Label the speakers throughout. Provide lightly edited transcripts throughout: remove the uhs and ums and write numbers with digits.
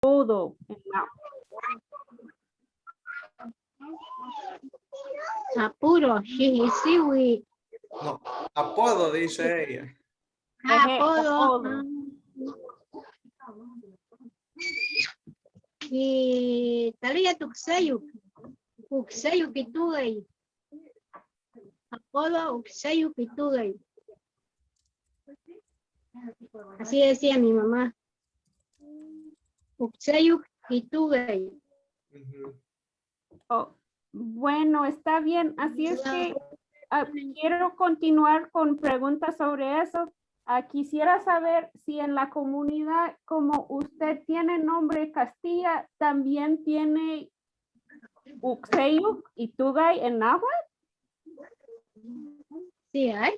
Speaker 1: apodo.
Speaker 2: Apuro, siwi.
Speaker 3: No, apodo, dice ella.
Speaker 2: Apodo. Y talía tuxeyu. Uxeyu pitugay. Apodo uxeyu pitugay. Así decía mi mamá. Uxeyu pitugay.
Speaker 1: Oh, bueno, está bien. Así es que quiero continuar con preguntas sobre eso. Quisiera saber si en la comunidad, como usted tiene nombre Castilla, también tiene Uxeyu y Tugay en náhuatl.
Speaker 2: Sí, hay.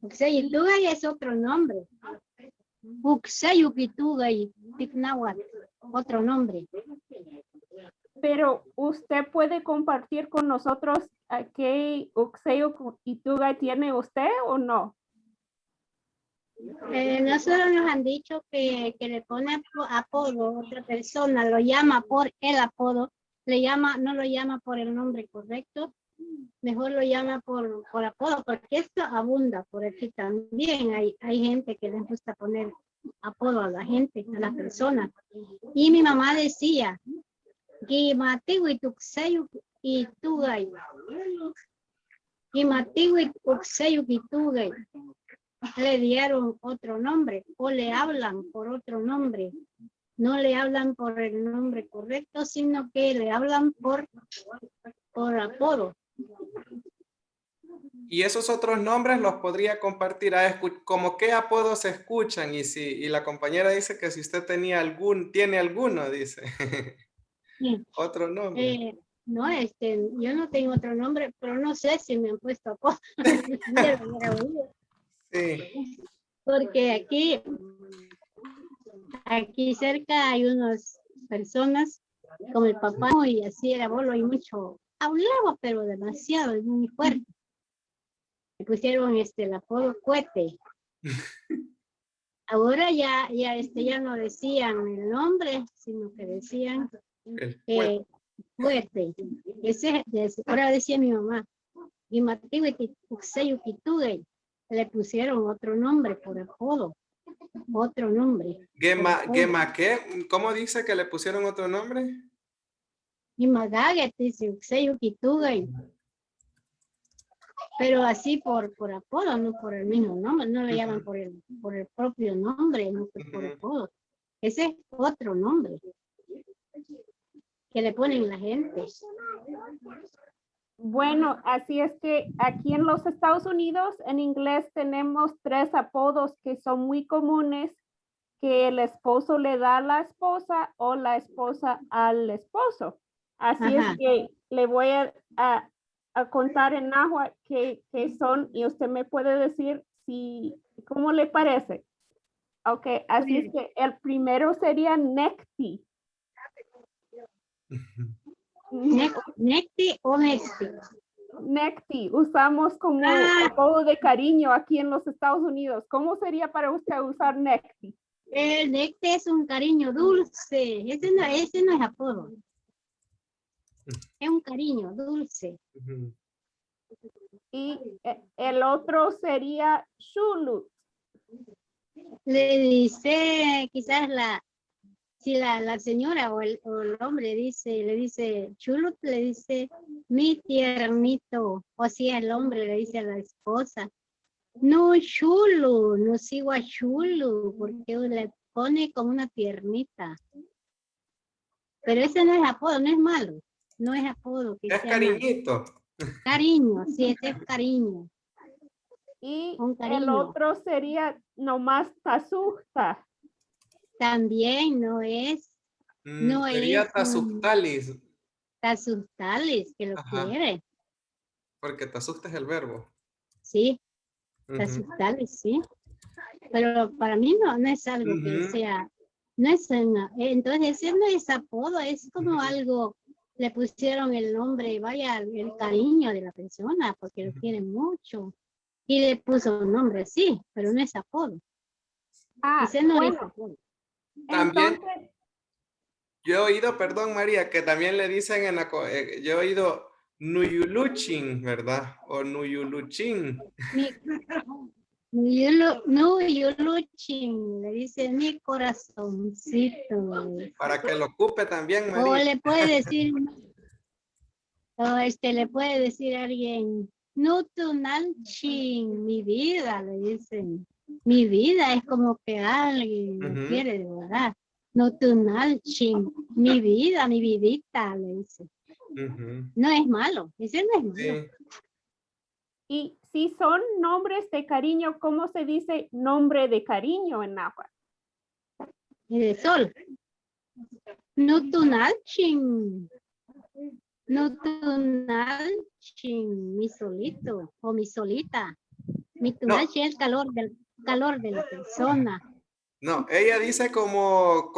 Speaker 2: Uxeyu pitugay es otro nombre. Uxeyu pitugay, Ticnáhuatl, otro nombre.
Speaker 1: Pero usted puede compartir con nosotros qué Uxeyu y Tugay tiene usted o no.
Speaker 2: Nosotros nos han dicho que le pone apodo a otra persona, lo llama por el apodo, no lo llama por el nombre correcto, mejor lo llama por apodo, porque esto abunda por aquí también. Hay gente que les gusta poner apodo a la gente, a las personas. Y mi mamá decía, Gimatiwi tuxeyu y tugay. Gimatiwi tuxeyu y tugay. Le dieron otro nombre o le hablan por otro nombre. No le hablan por el nombre correcto, sino que le hablan por apodo.
Speaker 3: Y esos otros nombres los podría compartir. Como qué apodos se escuchan. Y la compañera dice que si usted tiene alguno, dice.
Speaker 2: Sí.
Speaker 3: Otro nombre.
Speaker 2: No, yo no tengo otro nombre, pero no sé si me han puesto apodo.
Speaker 3: Sí.
Speaker 2: Porque aquí cerca hay unas personas como el papá y así el abuelo y mucho. Hablaba, pero demasiado, y muy fuerte. Le pusieron el apodo Cuete. Ahora ya no decían el nombre, sino que decían Fuerte. Ahora decía mi mamá, y le pusieron otro nombre por apodo. Otro nombre.
Speaker 3: Gema, ¿qué? ¿Cómo dice que le pusieron otro nombre?
Speaker 2: Y Magaget dice Uxeyu Kitugay. Pero así por apodo, no por el mismo nombre, no le llaman por el propio nombre, no por apodo. Ese es otro nombre que le ponen la gente.
Speaker 1: Bueno, así es que aquí en los Estados Unidos, en inglés, tenemos 3 apodos que son muy comunes, que el esposo le da a la esposa o la esposa al esposo. Así es que le voy a contar en náhuatl qué son y usted me puede decir cómo le parece. Ok, así es que el primero sería Necti.
Speaker 2: ¿Necti o Nexti?
Speaker 1: Necti, usamos como apodo de cariño aquí en los Estados Unidos. ¿Cómo sería para usted usar Necti?
Speaker 2: El Necti es un cariño dulce. Ese no es apodo. Es un cariño dulce.
Speaker 1: Y el otro sería Chulut.
Speaker 2: Le dice, quizás si la señora o el hombre le dice Chulut, le dice mi tiernito. O si el hombre le dice a la esposa, no chulo, no sigo a chulo, porque le pone como una tiernita. Pero ese no es apodo, no es malo. No es apodo.
Speaker 3: Es cariñito.
Speaker 2: Cariño, sí, ese es cariño.
Speaker 1: Y el otro sería nomás Tasusta.
Speaker 2: También no es. No
Speaker 3: sería
Speaker 2: es
Speaker 3: Tasuctalis.
Speaker 2: Tasuctalis, que lo quiere.
Speaker 3: Porque Tasucta es el verbo.
Speaker 2: Sí, Tasuctalis, sí. Pero para mí no es algo que sea. No es entonces ese no es apodo, es como algo. Le pusieron el nombre, vaya, el cariño de la persona, porque lo quieren mucho. Y le puso un nombre, sí, pero no es apodo. Ese no es apodo.
Speaker 3: También
Speaker 1: Entonces,
Speaker 3: yo he oído, perdón María, que también le dicen yo he oído Nuyuluchin, ¿verdad? O Nuyuluchin,
Speaker 2: Mi, Yuluchin, le dice mi corazoncito.
Speaker 3: para que lo ocupe también
Speaker 2: O
Speaker 3: María.
Speaker 2: le puede decir, o le puede decir a alguien, no tu Nalchin, mi vida, le dicen. Mi vida es como que alguien lo
Speaker 3: Ujú,
Speaker 2: quiere de verdad. No tu Nalchin, mi vida, mi vidita, le dice.
Speaker 3: ujú,
Speaker 2: No es malo, ese no es malo.
Speaker 3: sí.
Speaker 1: y si son nombres de cariño, ¿cómo se dice nombre de cariño en náhuatl?
Speaker 2: Y de sol. No tu Nalchin. No tu Nalchin, mi solito o mi solita. Mi
Speaker 3: No,
Speaker 2: Tunalchin es el calor de la persona.
Speaker 3: no, ella dice cómo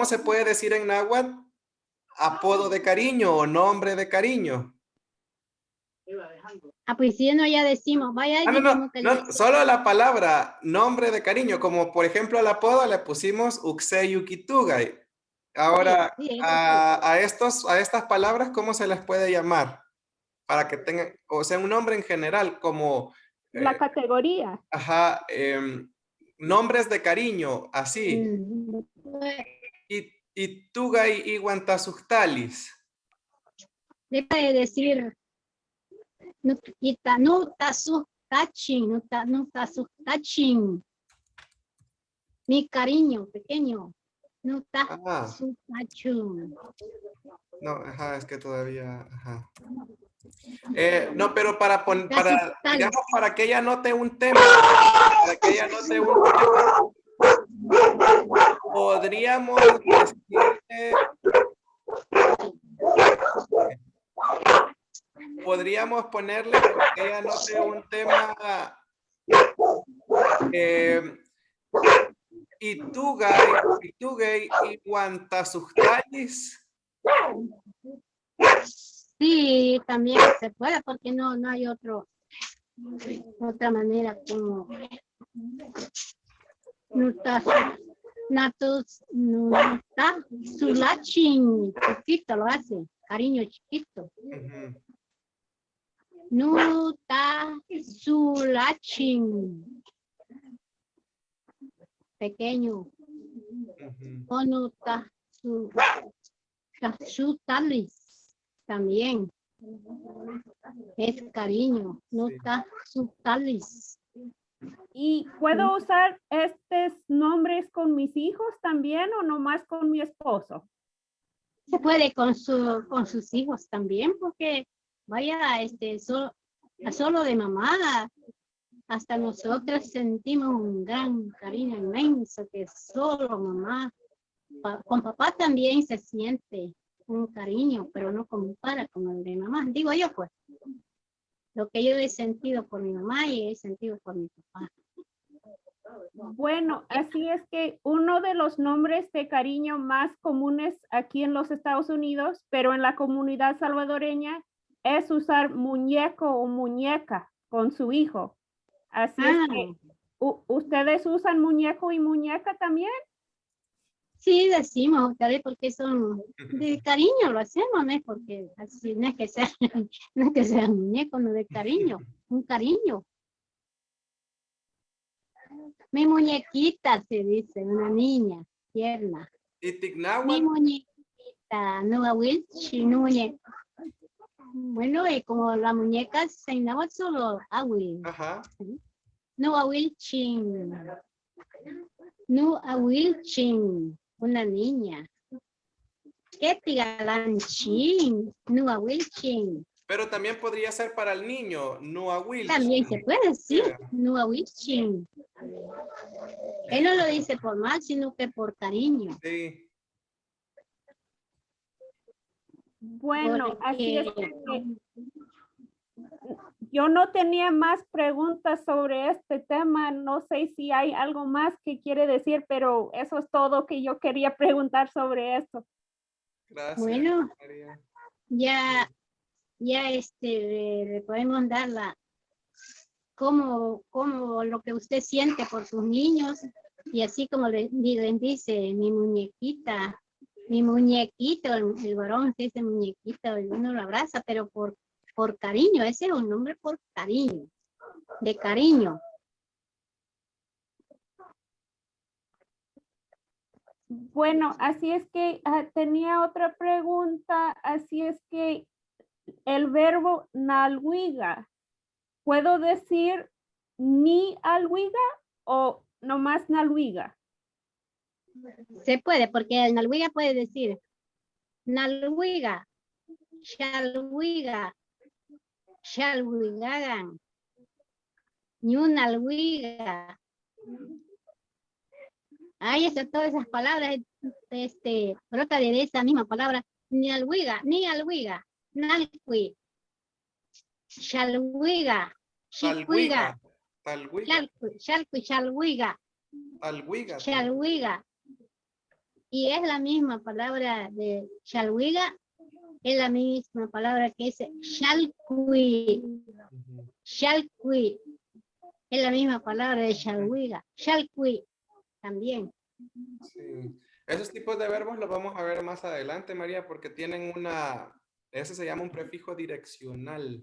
Speaker 3: se puede decir en náhuatl apodo de cariño o nombre de cariño.
Speaker 2: Ah, pues si no, ya decimos, vaya y
Speaker 3: Ah, no,
Speaker 2: dijimos que
Speaker 3: no, solo la palabra nombre de cariño, como por ejemplo al apodo le pusimos Uxeyukitugay. Ahora,
Speaker 2: sí,
Speaker 3: a estas palabras, ¿cómo se les puede llamar? Para que tengan, o sea, un nombre en general, como,
Speaker 1: La categoría.
Speaker 3: ajá, nombres de cariño, así.
Speaker 2: mm,
Speaker 3: Y Tugay y Guantasuctalis.
Speaker 2: le puede decir, no ta su tachin, no ta su tachin, mi cariño pequeño, no ta
Speaker 3: Ah,
Speaker 2: su tachun.
Speaker 3: no, ajá, es que todavía, ajá. No, pero
Speaker 2: Ta su talis.
Speaker 3: digamos, para que ella note un tema, para que ella note un tema, podríamos ponerle, para que ella note un tema, Itugay y Guantasuctalis.
Speaker 2: Sí, también se puede, porque no hay otra manera como no ta no ta su lachin, chiquito lo hace, cariño chiquito.
Speaker 3: Ujú,
Speaker 2: No ta su lachin, pequeño.
Speaker 3: ujú.
Speaker 2: O no ta su talis, también es cariño. No
Speaker 3: Sí.
Speaker 2: ta su talis.
Speaker 1: ¿Y puedo usar estos nombres con mis hijos también o nomás con mi esposo?
Speaker 2: Se puede con sus hijos también, porque vaya, solo de mamá, hasta nosotros sentimos un gran cariño inmenso que solo mamá. Con papá también se siente un cariño, pero no compara con el de mamá. Digo yo, pues, lo que yo he sentido por mi mamá y he sentido por mi papá.
Speaker 1: Bueno, así es que uno de los nombres de cariño más comunes aquí en los Estados Unidos, pero en la comunidad salvadoreña, es usar muñeco o muñeca con su hijo. Así es que, ¿ustedes usan muñeco y muñeca también?
Speaker 2: Sí, decimos, tal vez porque son de cariño, lo hacemos, no es porque así, no es que sea, no es que sea un muñeco, no de cariño, un cariño. Mi muñequita, se dice, una niña tierna.
Speaker 3: ¿Y
Speaker 2: Mi
Speaker 3: Tignáhuatl?
Speaker 2: muñequita, no awilchi, no muñeca. Bueno, como la muñeca se llamaba solo awil.
Speaker 3: Ajá.
Speaker 2: No awilchin. No awilchin, una niña. ¿Qué tigalanchín? No awilchin.
Speaker 3: Pero también podría ser para el niño, Nuawilch.
Speaker 2: También se puede decir, no awilchin. Él no lo dice por mal, sino que por cariño.
Speaker 3: Sí.
Speaker 1: Bueno, así es
Speaker 2: Porque
Speaker 1: que yo no tenía más preguntas sobre este tema. No sé si hay algo más que quiere decir, pero eso es todo que yo quería preguntar sobre esto.
Speaker 3: Gracias,
Speaker 2: bueno,
Speaker 3: María.
Speaker 2: ya le podemos dar como lo que usted siente por sus niños Y así como les dice mi muñequita, mi muñequito, el varón se dice muñequito, y uno lo abraza, pero por cariño, ese es un nombre por cariño, de cariño.
Speaker 1: Bueno, así es que tenía otra pregunta, así es que el verbo nalhuiga, ¿puedo decir ni alhuiga o nomás nalhuiga?
Speaker 2: Se puede, porque el nalhuiga puede decir nalhuiga, shalhuiga, shalhuigagan, ñunalhuiga. Ahí están todas esas palabras, brota de esa misma palabra, ni alhuiga, nalhui, shalhuiga, shikuiga,
Speaker 3: Talhuiga.
Speaker 2: shalhuiga,
Speaker 3: Talhuiga.
Speaker 2: shalhuiga. Y es la misma palabra de shalhuiga, es la misma palabra que es shalcui, shalcui, es la misma palabra de shalhuiga, shalcui también.
Speaker 3: Sí. Esos tipos de verbos los vamos a ver más adelante, María, porque tienen ese se llama un prefijo direccional,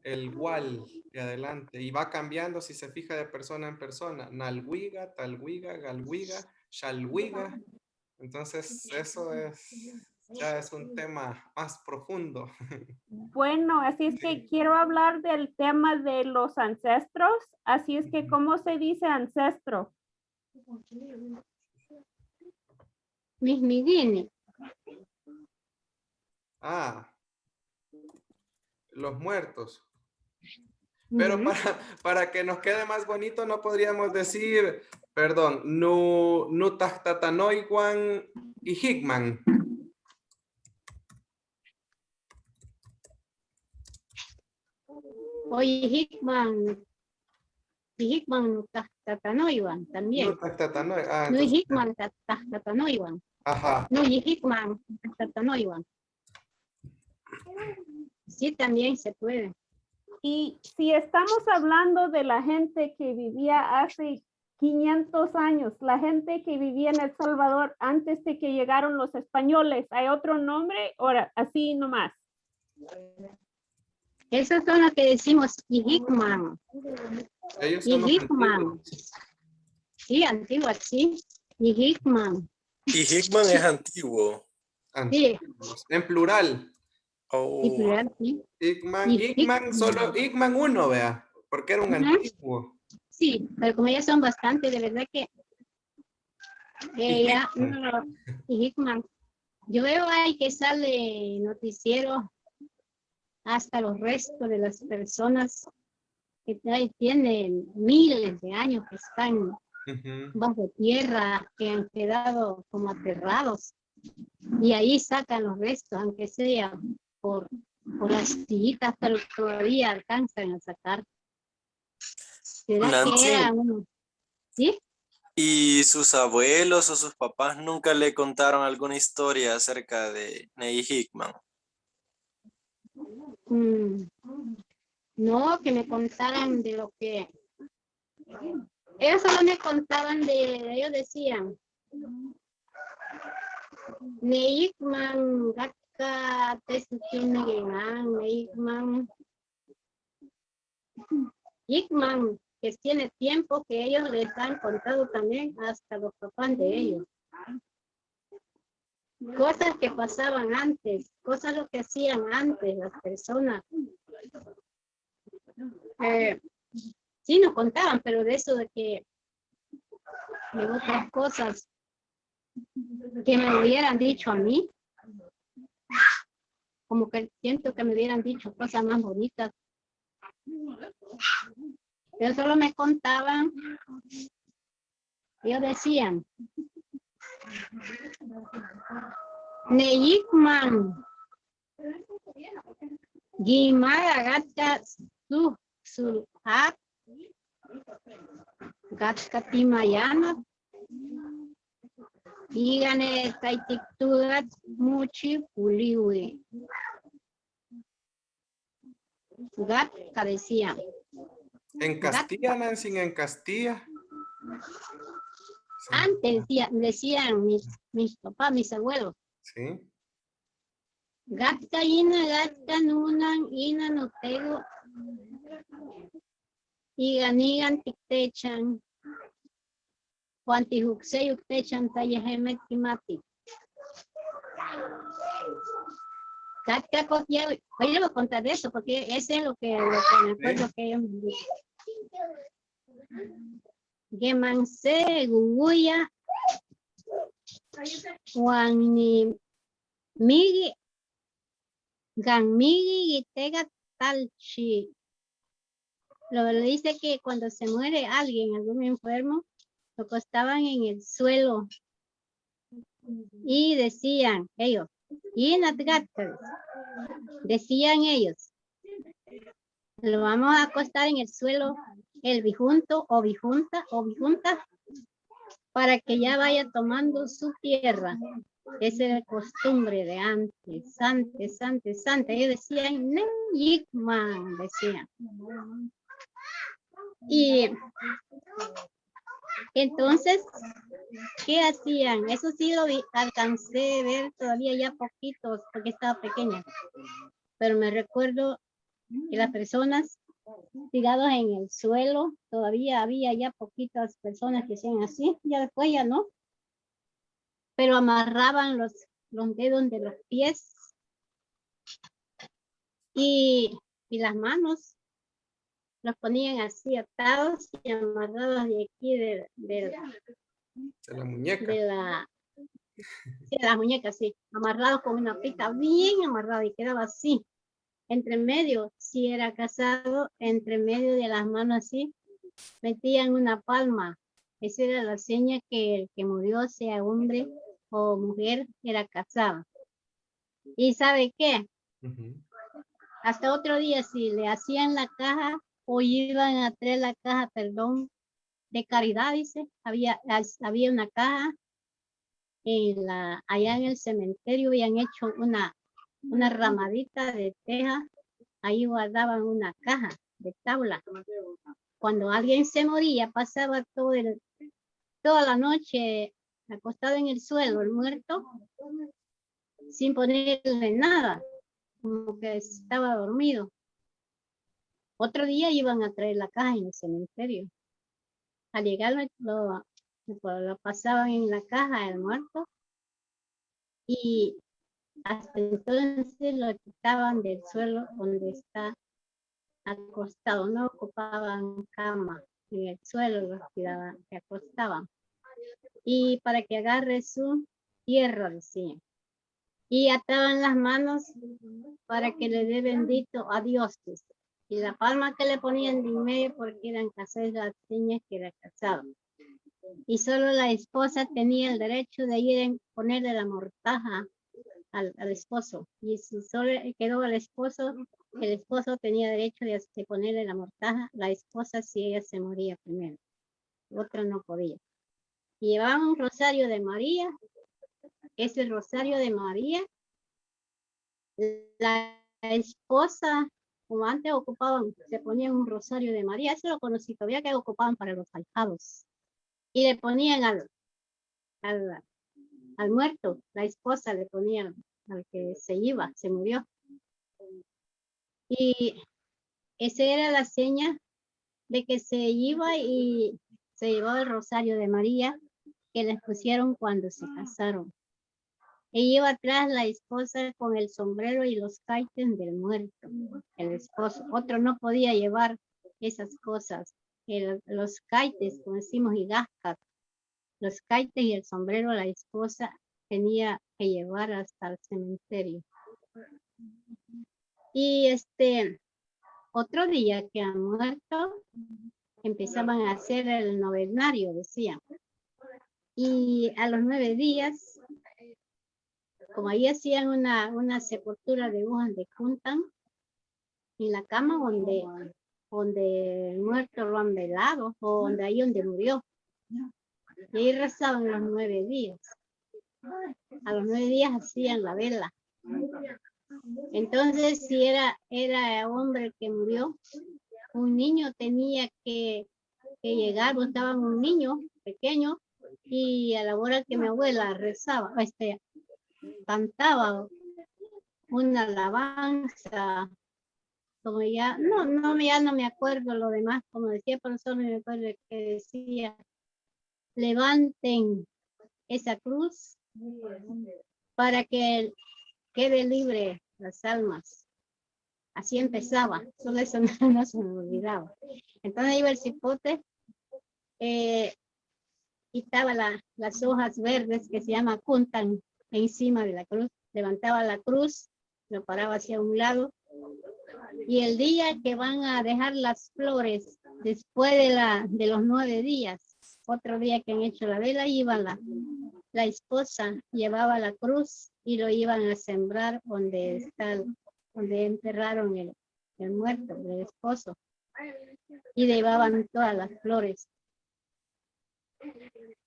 Speaker 3: el igual de adelante, y va cambiando si se fija de persona en persona. Nalhuiga, talhuiga, galhuiga, shalhuiga. Entonces, eso ya es un tema más profundo.
Speaker 1: Bueno, así es que quiero hablar del tema de los ancestros, así es que ¿cómo se dice ancestro?
Speaker 2: Mismiguini.
Speaker 3: Ah, los muertos. Pero para que nos quede más bonito, no podríamos decir, perdón, no tahtatanoiguan y Hickman.
Speaker 2: Oye, Hickman tatanoiwan
Speaker 3: No
Speaker 2: también.
Speaker 3: tahtatanoy. Ah,
Speaker 2: No
Speaker 3: entonces,
Speaker 2: Hickman tatanoiwan.
Speaker 3: ajá.
Speaker 2: No Hickman tatanoiwan. Sí, también se puede.
Speaker 1: Y si estamos hablando de la gente que vivía hace 500 años, la gente que vivía en El Salvador antes de que llegaron los españoles, ¿hay otro nombre? Ahora, así nomás.
Speaker 2: Esos son los que decimos Hickman.
Speaker 3: Ellos son los antiguos.
Speaker 2: Sí, antiguo, sí. Hickman.
Speaker 4: Y Hickman es antiguo.
Speaker 2: Sí.
Speaker 3: Antiguos. En plural.
Speaker 4: Oh.
Speaker 2: Y plural, sí.
Speaker 3: Hickman, solo Hickman uno, vea, porque era un antiguo.
Speaker 2: Sí, pero como ya son bastantes, de verdad que ya, y Hickman. Yo veo ahí que sale noticiero hasta los restos de las personas que tienen miles de años que están bajo tierra, que han quedado como aterrados. Y ahí sacan los restos, aunque sea por las sillitas, pero todavía alcanzan a sacar. ¿Será
Speaker 4: Nancy,
Speaker 2: que era uno? ¿Sí?
Speaker 4: ¿y sus abuelos o sus papás nunca le contaron alguna historia acerca de Ney Hickman?
Speaker 2: No, que me contaran de lo que... Ellos solo me contaban ellos decían, Neikman, Gaka, Tesukinegan, Hickman, que tiene tiempo que ellos les han contado también hasta los papás de ellos. Cosas que pasaban antes, cosas lo que hacían antes las personas. Sí nos contaban, pero de eso de que de otras cosas que me hubieran dicho a mí, como que siento que me hubieran dicho cosas más bonitas. Pero solo me contaban, ellos decían, Neikman, Gimara Gata Sulhat, Gata Timayana, Dígane Taitiktugat Muchi Puliwi. Gata decía.
Speaker 3: En Castilla, Nancy, en Castilla.
Speaker 2: Antes decían mis papás, mis abuelos.
Speaker 3: Sí.
Speaker 2: Gatka ina, gatka nunan, ina notego. Iganigan tiktechan. Juan tijuxey uktechan tayehemet kimati. Gatka cotia, hoy le voy a contar de eso porque ese es lo que me acuerdo que ellos me dijeron. Gemanse, guguya, Juan ni migi, gan migi gitega talchi. Lo dice que cuando se muere alguien, algún enfermo, lo acostaban en el suelo y decían ellos, decían ellos, lo vamos a acostar en el suelo el bijunto o bijunta para que ya vaya tomando su tierra. Esa era la costumbre de antes. Ellos decían, Neyikman, decían. Y entonces, ¿qué hacían? Eso sí lo alcancé a ver todavía ya poquitos, porque estaba pequeña. Pero me recuerdo que las personas tiradas en el suelo, todavía había ya poquitas personas que hacían así, ya después ya no. Pero amarraban los dedos de los pies y las manos los ponían así atados y amarrados de aquí de
Speaker 3: la muñeca.
Speaker 2: De las muñecas, sí, amarrados con una pita bien amarrada y quedaba así. Entre medio, si era casado, entre medio de las manos así, metían una palma. Esa era la seña que el que murió, sea hombre o mujer, era casado. ¿Y sabe qué? Hasta otro día, si le hacían la caja o iban a traer la caja, perdón, de caridad, dice, había una caja allá en el cementerio, habían hecho una ramadita de teja, ahí guardaban una caja de tabla. Cuando alguien se moría, pasaba toda la noche acostado en el suelo, el muerto, sin ponerle nada, como que estaba dormido. Otro día iban a traer la caja en el cementerio. Al llegar lo pasaban en la caja el muerto y hasta entonces lo quitaban del suelo donde está acostado. No ocupaban cama en el suelo, los tiraban, se acostaban. Y para que agarre su tierra, decían. Y ataban las manos para que le dé bendito a Dios. Y la palma que le ponían de en medio porque eran casadas las señas que era casado. Y solo la esposa tenía el derecho de ir a ponerle la mortaja al esposo. Y si solo quedó al esposo, el esposo tenía derecho de ponerle la mortaja, la esposa si ella se moría primero. Otra no podía. Y llevaban un rosario de María. Ese rosario de María, la esposa, como antes ocupaban, se ponían un rosario de María, eso lo conocí, todavía que ocupaban para los ahijados. Y le ponían al muerto, la esposa le ponía al que se iba, se murió. Y esa era la seña de que se iba y se llevó el rosario de María que les pusieron cuando se casaron. Y iba atrás la esposa con el sombrero y los caites del muerto, el esposo. Otro no podía llevar esas cosas. Los caites, como decimos, y gascas, los caites y el sombrero la esposa tenía que llevar hasta el cementerio. Y otro día que han muerto, empezaban a hacer el novenario, decían. Y a los 9 días, como ahí hacían una sepultura de hojas de juntan, en la cama donde el muerto lo han velado, o ahí donde murió. Y ahí rezaban los 9 días. A los 9 días hacían la vela. Entonces, si era hombre que murió, un niño tenía que llegar, buscaban un niño pequeño Y a la hora que mi abuela rezaba, cantaba una alabanza, como ya no me acuerdo lo demás, como decía, pero solo me acuerdo que decía, levanten esa cruz para que quede libre las almas. Así empezaba, solo eso no se me olvidaba. Entonces iba el cipote, quitaba las hojas verdes que se llama cuntan encima de la cruz, levantaba la cruz, lo paraba hacia un lado, y el día que van a dejar las flores, después de los 9 días, otro día que han hecho la vela, iba la esposa, llevaba la cruz y lo iban a sembrar donde enterraron el muerto, el esposo, y llevaban todas las flores.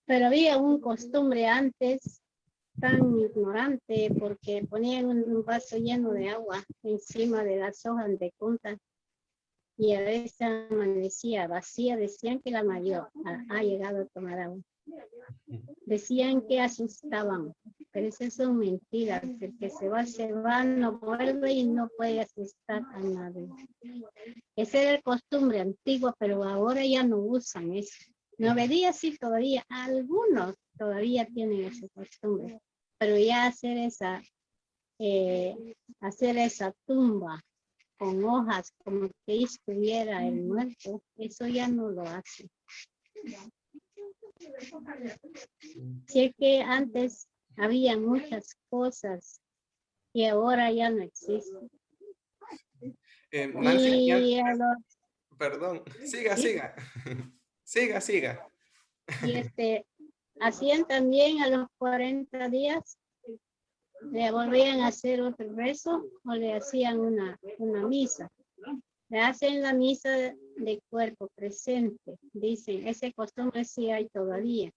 Speaker 2: Pero había un costumbre antes tan ignorante porque ponían un vaso lleno de agua encima de las hojas de punta y a veces amanecía vacía. Decían que la mayor ha llegado a tomar agua. Decían que asustaban, pero esas son mentiras. El que se va, no vuelve y no puede asustar a nadie. Esa era la costumbre antigua, pero ahora ya no usan eso. 9 días sí todavía, algunos todavía tienen esa costumbre, pero ya hacer esa tumba con hojas como que estuviera el muerto, eso ya no lo hace. Sí, es que antes había muchas cosas y ahora ya no existen.
Speaker 3: Nancy,
Speaker 2: Y
Speaker 3: perdón, siga,
Speaker 2: ¿sí?
Speaker 3: siga.
Speaker 2: Y hacían también a los 40 días, le volvían a hacer otro rezo o le hacían una misa. Le hacen la misa de cuerpo presente, dicen, ese costumbre sí hay todavía.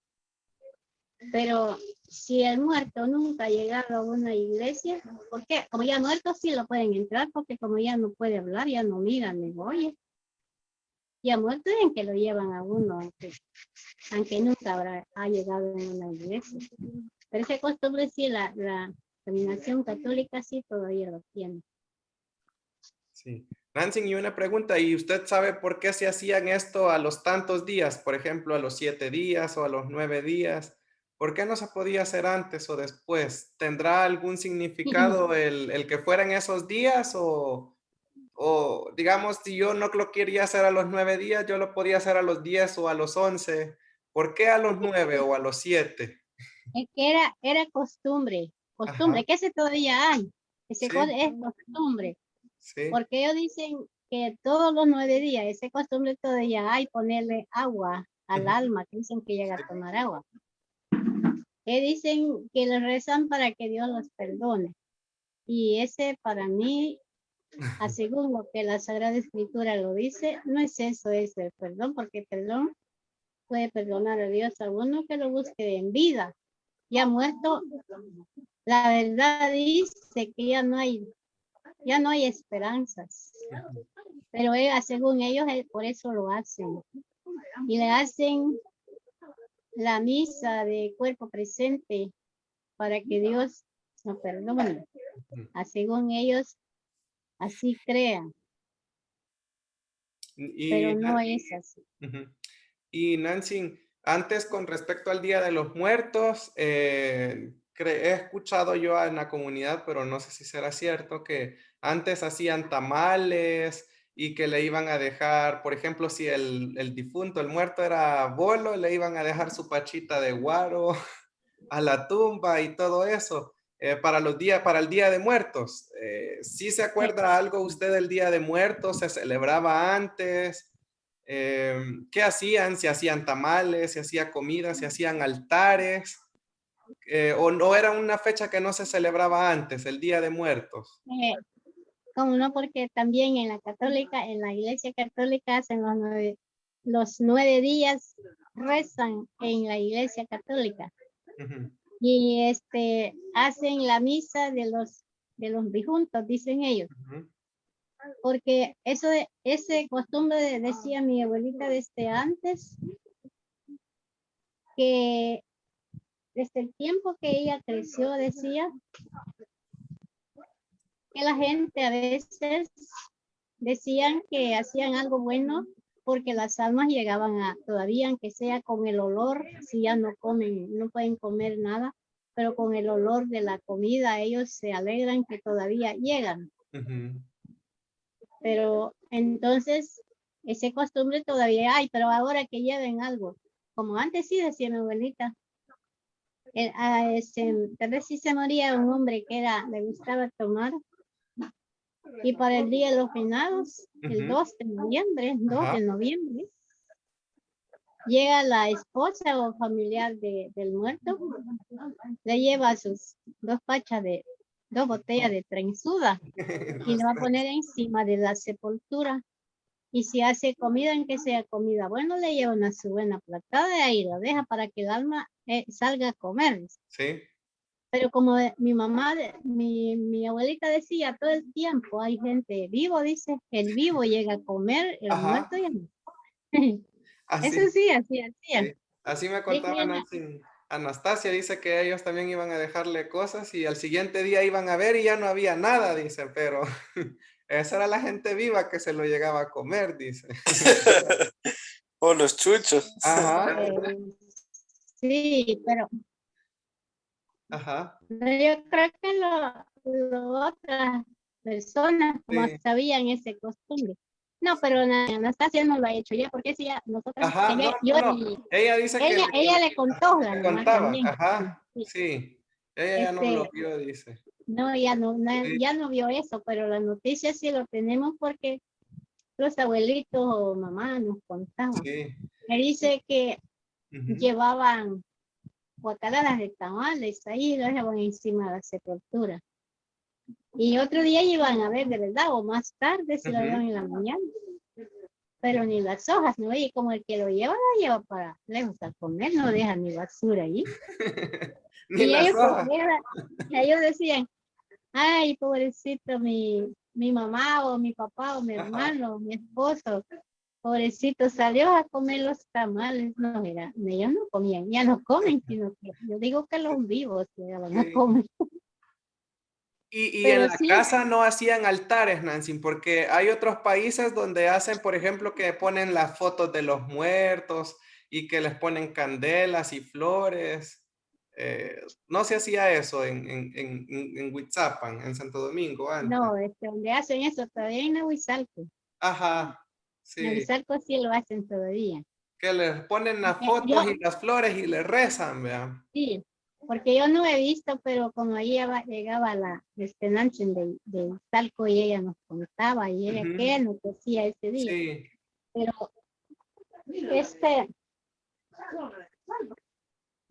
Speaker 2: Pero si el muerto nunca ha llegado a una iglesia, ¿por qué? Como ya muerto sí lo pueden entrar, porque como ya no puede hablar, ya no mira ni oye. Ya muerto en que lo llevan a uno, aunque nunca ha llegado a una iglesia. Pero esa costumbre sí, la denominación católica sí todavía lo tiene.
Speaker 3: Sí. Nancy, y una pregunta, ¿y usted sabe por qué se hacían esto a los tantos días? Por ejemplo, a los 7 días o a los 9 días. ¿Por qué no se podía hacer antes o después? ¿Tendrá algún significado el que fueran esos días o digamos, si yo no lo quería hacer a los 9 días, yo lo podía hacer a los 10 o a los 11? ¿Por qué a los 9 o a los 7?
Speaker 2: Es que era costumbre,
Speaker 3: Ajá,
Speaker 2: que ese todavía hay, ese
Speaker 3: sí,
Speaker 2: es costumbre,
Speaker 3: sí.
Speaker 2: porque ellos dicen que todos los 9 días, ese costumbre todavía hay, ponerle agua al
Speaker 3: Ujú,
Speaker 2: alma, que dicen que llega a tomar agua. Que dicen que le rezan para que Dios los perdone. Y ese para mí, según lo que la Sagrada Escritura lo dice, no es eso, es el perdón, porque perdón puede perdonar a Dios a uno que lo busque en vida. Ya muerto, la verdad dice que ya no hay esperanzas.
Speaker 3: ujú.
Speaker 2: Pero según ellos, por eso lo hacen. Y le hacen la misa de cuerpo presente para que Dios nos perdone. Según ellos, así crean, pero
Speaker 3: Y,
Speaker 2: no es así.
Speaker 3: ujú. Y Nancy, antes con respecto al Día de los Muertos, he escuchado yo en la comunidad, pero no sé si será cierto, que antes hacían tamales y que le iban a dejar, por ejemplo, si el difunto, el muerto era bolo, le iban a dejar su pachita de guaro a la tumba y todo eso. Para el Día de Muertos. ¿Sí se acuerda algo usted del Día de Muertos? ¿Se celebraba antes? ¿Qué hacían? ¿Se hacían tamales? ¿Se hacía comida? ¿Se hacían altares? ¿O no era una fecha que no se celebraba antes, el Día de Muertos?
Speaker 2: Como no, porque también en la iglesia católica hacen los 9 días, rezan en la iglesia católica.
Speaker 3: Ujú,
Speaker 2: Y hacen la misa de los difuntos, dicen ellos.
Speaker 3: ujú,
Speaker 2: Porque ese costumbre decía mi abuelita desde antes, que desde el tiempo que ella creció, decía que la gente a veces decían que hacían algo bueno porque las almas llegaban a, todavía aunque sea con el olor, si ya no comen, no pueden comer nada, pero con el olor de la comida ellos se alegran que todavía llegan.
Speaker 3: Ujú.
Speaker 2: Pero entonces ese costumbre todavía hay, pero ahora que lleven algo, como antes sí decía mi abuelita, tal vez sí se moría un hombre que le gustaba tomar, y para el Día de los Finados, el
Speaker 3: Ujú.
Speaker 2: 2 de noviembre, 2
Speaker 3: Ajá.
Speaker 2: de noviembre, llega la esposa o familiar del muerto, le lleva sus 2 botellas de trenzuda y le va a poner encima de la sepultura. Y si hace comida, en que sea comida, bueno, le lleva una su buena platada y ahí la deja para que el alma salga a comer.
Speaker 3: Sí.
Speaker 2: Pero como mi mamá, mi abuelita decía todo el tiempo, hay gente vivo, dice, el vivo llega a comer, el
Speaker 3: Ajá.
Speaker 2: muerto ya no. Eso
Speaker 3: Así.
Speaker 2: sí, así hacía.
Speaker 3: Sí. Así me
Speaker 2: Dijo
Speaker 3: contaba
Speaker 2: ella,
Speaker 3: Nancy. Anastasia dice que ellos también iban a dejarle cosas y al siguiente día iban a ver y ya no había nada, dice, pero esa era la gente viva que se lo llegaba a comer, dice.
Speaker 4: O los chuchos.
Speaker 3: Ajá,
Speaker 2: sí, pero
Speaker 3: ajá,
Speaker 2: yo creo que otras personas como
Speaker 3: sí.
Speaker 2: sabían ese costumbre. No, pero Anastasia no lo ha hecho ya, porque si ya nosotros,
Speaker 3: Ajá, no,
Speaker 2: yo
Speaker 3: no, no.
Speaker 2: y
Speaker 3: Ella dice que
Speaker 2: ella le contó la
Speaker 3: le
Speaker 2: mamá
Speaker 3: contaban,
Speaker 2: también.
Speaker 3: ajá,
Speaker 2: Sí,
Speaker 3: sí. Ella ya no lo vio, dice.
Speaker 2: no, ya no,
Speaker 3: Sí,
Speaker 2: ya no vio eso, pero la noticia sí lo tenemos porque los abuelitos o mamá nos contaban.
Speaker 3: sí.
Speaker 2: Me dice que
Speaker 3: Ujú.
Speaker 2: llevaban guacaladas de tamales, ahí lo llevaban encima de la sepultura. Y otro día iban a ver de verdad, o más tarde, si lo
Speaker 3: Ujú.
Speaker 2: vieron en la mañana. Pero ni las hojas, ¿no? Y como el que lo lleva para lejos a comer, no deja ni basura ahí.
Speaker 3: Ni
Speaker 2: Y
Speaker 3: las hojas.
Speaker 2: ellos decían, ay, pobrecito, mi mamá o mi papá o mi
Speaker 3: Ajá.
Speaker 2: hermano o mi esposo, pobrecito, salió a comer los tamales. No, mira, ellos no comían, ya no comen, sino que yo digo que los vivos llegaban a
Speaker 3: Sí.
Speaker 2: comer.
Speaker 3: Y en
Speaker 2: Pero
Speaker 3: la
Speaker 2: sí,
Speaker 3: casa no hacían altares, Nancy, porque hay otros países donde hacen, por ejemplo, que ponen las fotos de los muertos y que les ponen candelas y flores. No se hacía eso en Huitzapan, en Santo Domingo antes.
Speaker 2: no, donde hacen eso todavía en Nahuizalco.
Speaker 3: Ajá,
Speaker 2: En
Speaker 3: sí.
Speaker 2: Nahuizalco sí lo hacen todavía.
Speaker 3: Que les ponen las
Speaker 2: Yo,
Speaker 3: fotos y las flores y les rezan, vean.
Speaker 2: sí, porque yo no he visto, pero como ahí llegaba la Nancy de Talco y ella nos contaba y ella
Speaker 3: Ujú.
Speaker 2: qué nos decía ese día.
Speaker 3: Sí.
Speaker 2: Pero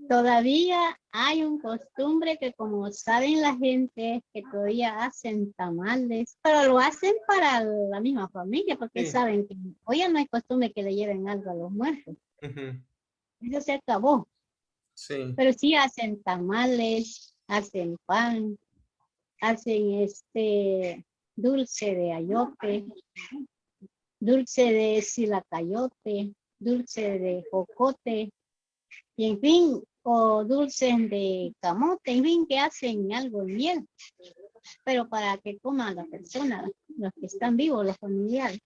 Speaker 2: todavía hay un costumbre que como saben la gente que todavía hacen tamales, pero lo hacen para la misma familia porque
Speaker 3: Sí.
Speaker 2: saben que hoy ya no hay costumbre que le lleven algo a los muertos.
Speaker 3: Ujú.
Speaker 2: Eso se acabó.
Speaker 3: Sí.
Speaker 2: Pero sí hacen tamales, hacen pan, hacen dulce de ayote, dulce de silacayote, dulce de jocote, y en fin, o dulces de camote, en fin, que hacen algo en miel, pero para que coman las personas, los que están vivos, los familiares.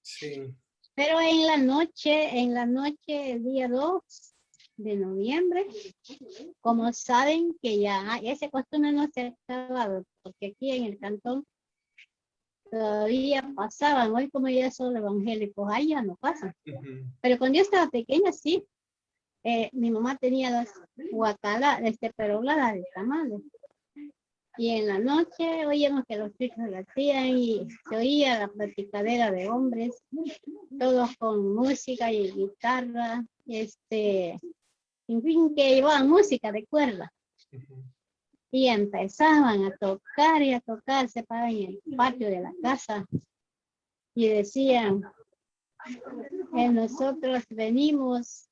Speaker 3: Sí.
Speaker 2: Pero en la noche, el día 2 de noviembre, como saben que ya ese costumbre no se ha acabado, porque aquí en el cantón todavía pasaban, hoy como ya son evangélicos, ahí ya no pasan.
Speaker 3: Ujú.
Speaker 2: Pero cuando yo estaba pequeña, sí, mi mamá tenía las guacalas, peroladas de tamales. Y en la noche oíamos que los chicos lo hacían y se oía la platicadera de hombres, todos con música y guitarra, en fin, que llevaban música de cuerda.
Speaker 3: Ujú.
Speaker 2: Y empezaban a tocar y a tocar, se paraban en el patio de la casa y decían, nosotros venimos,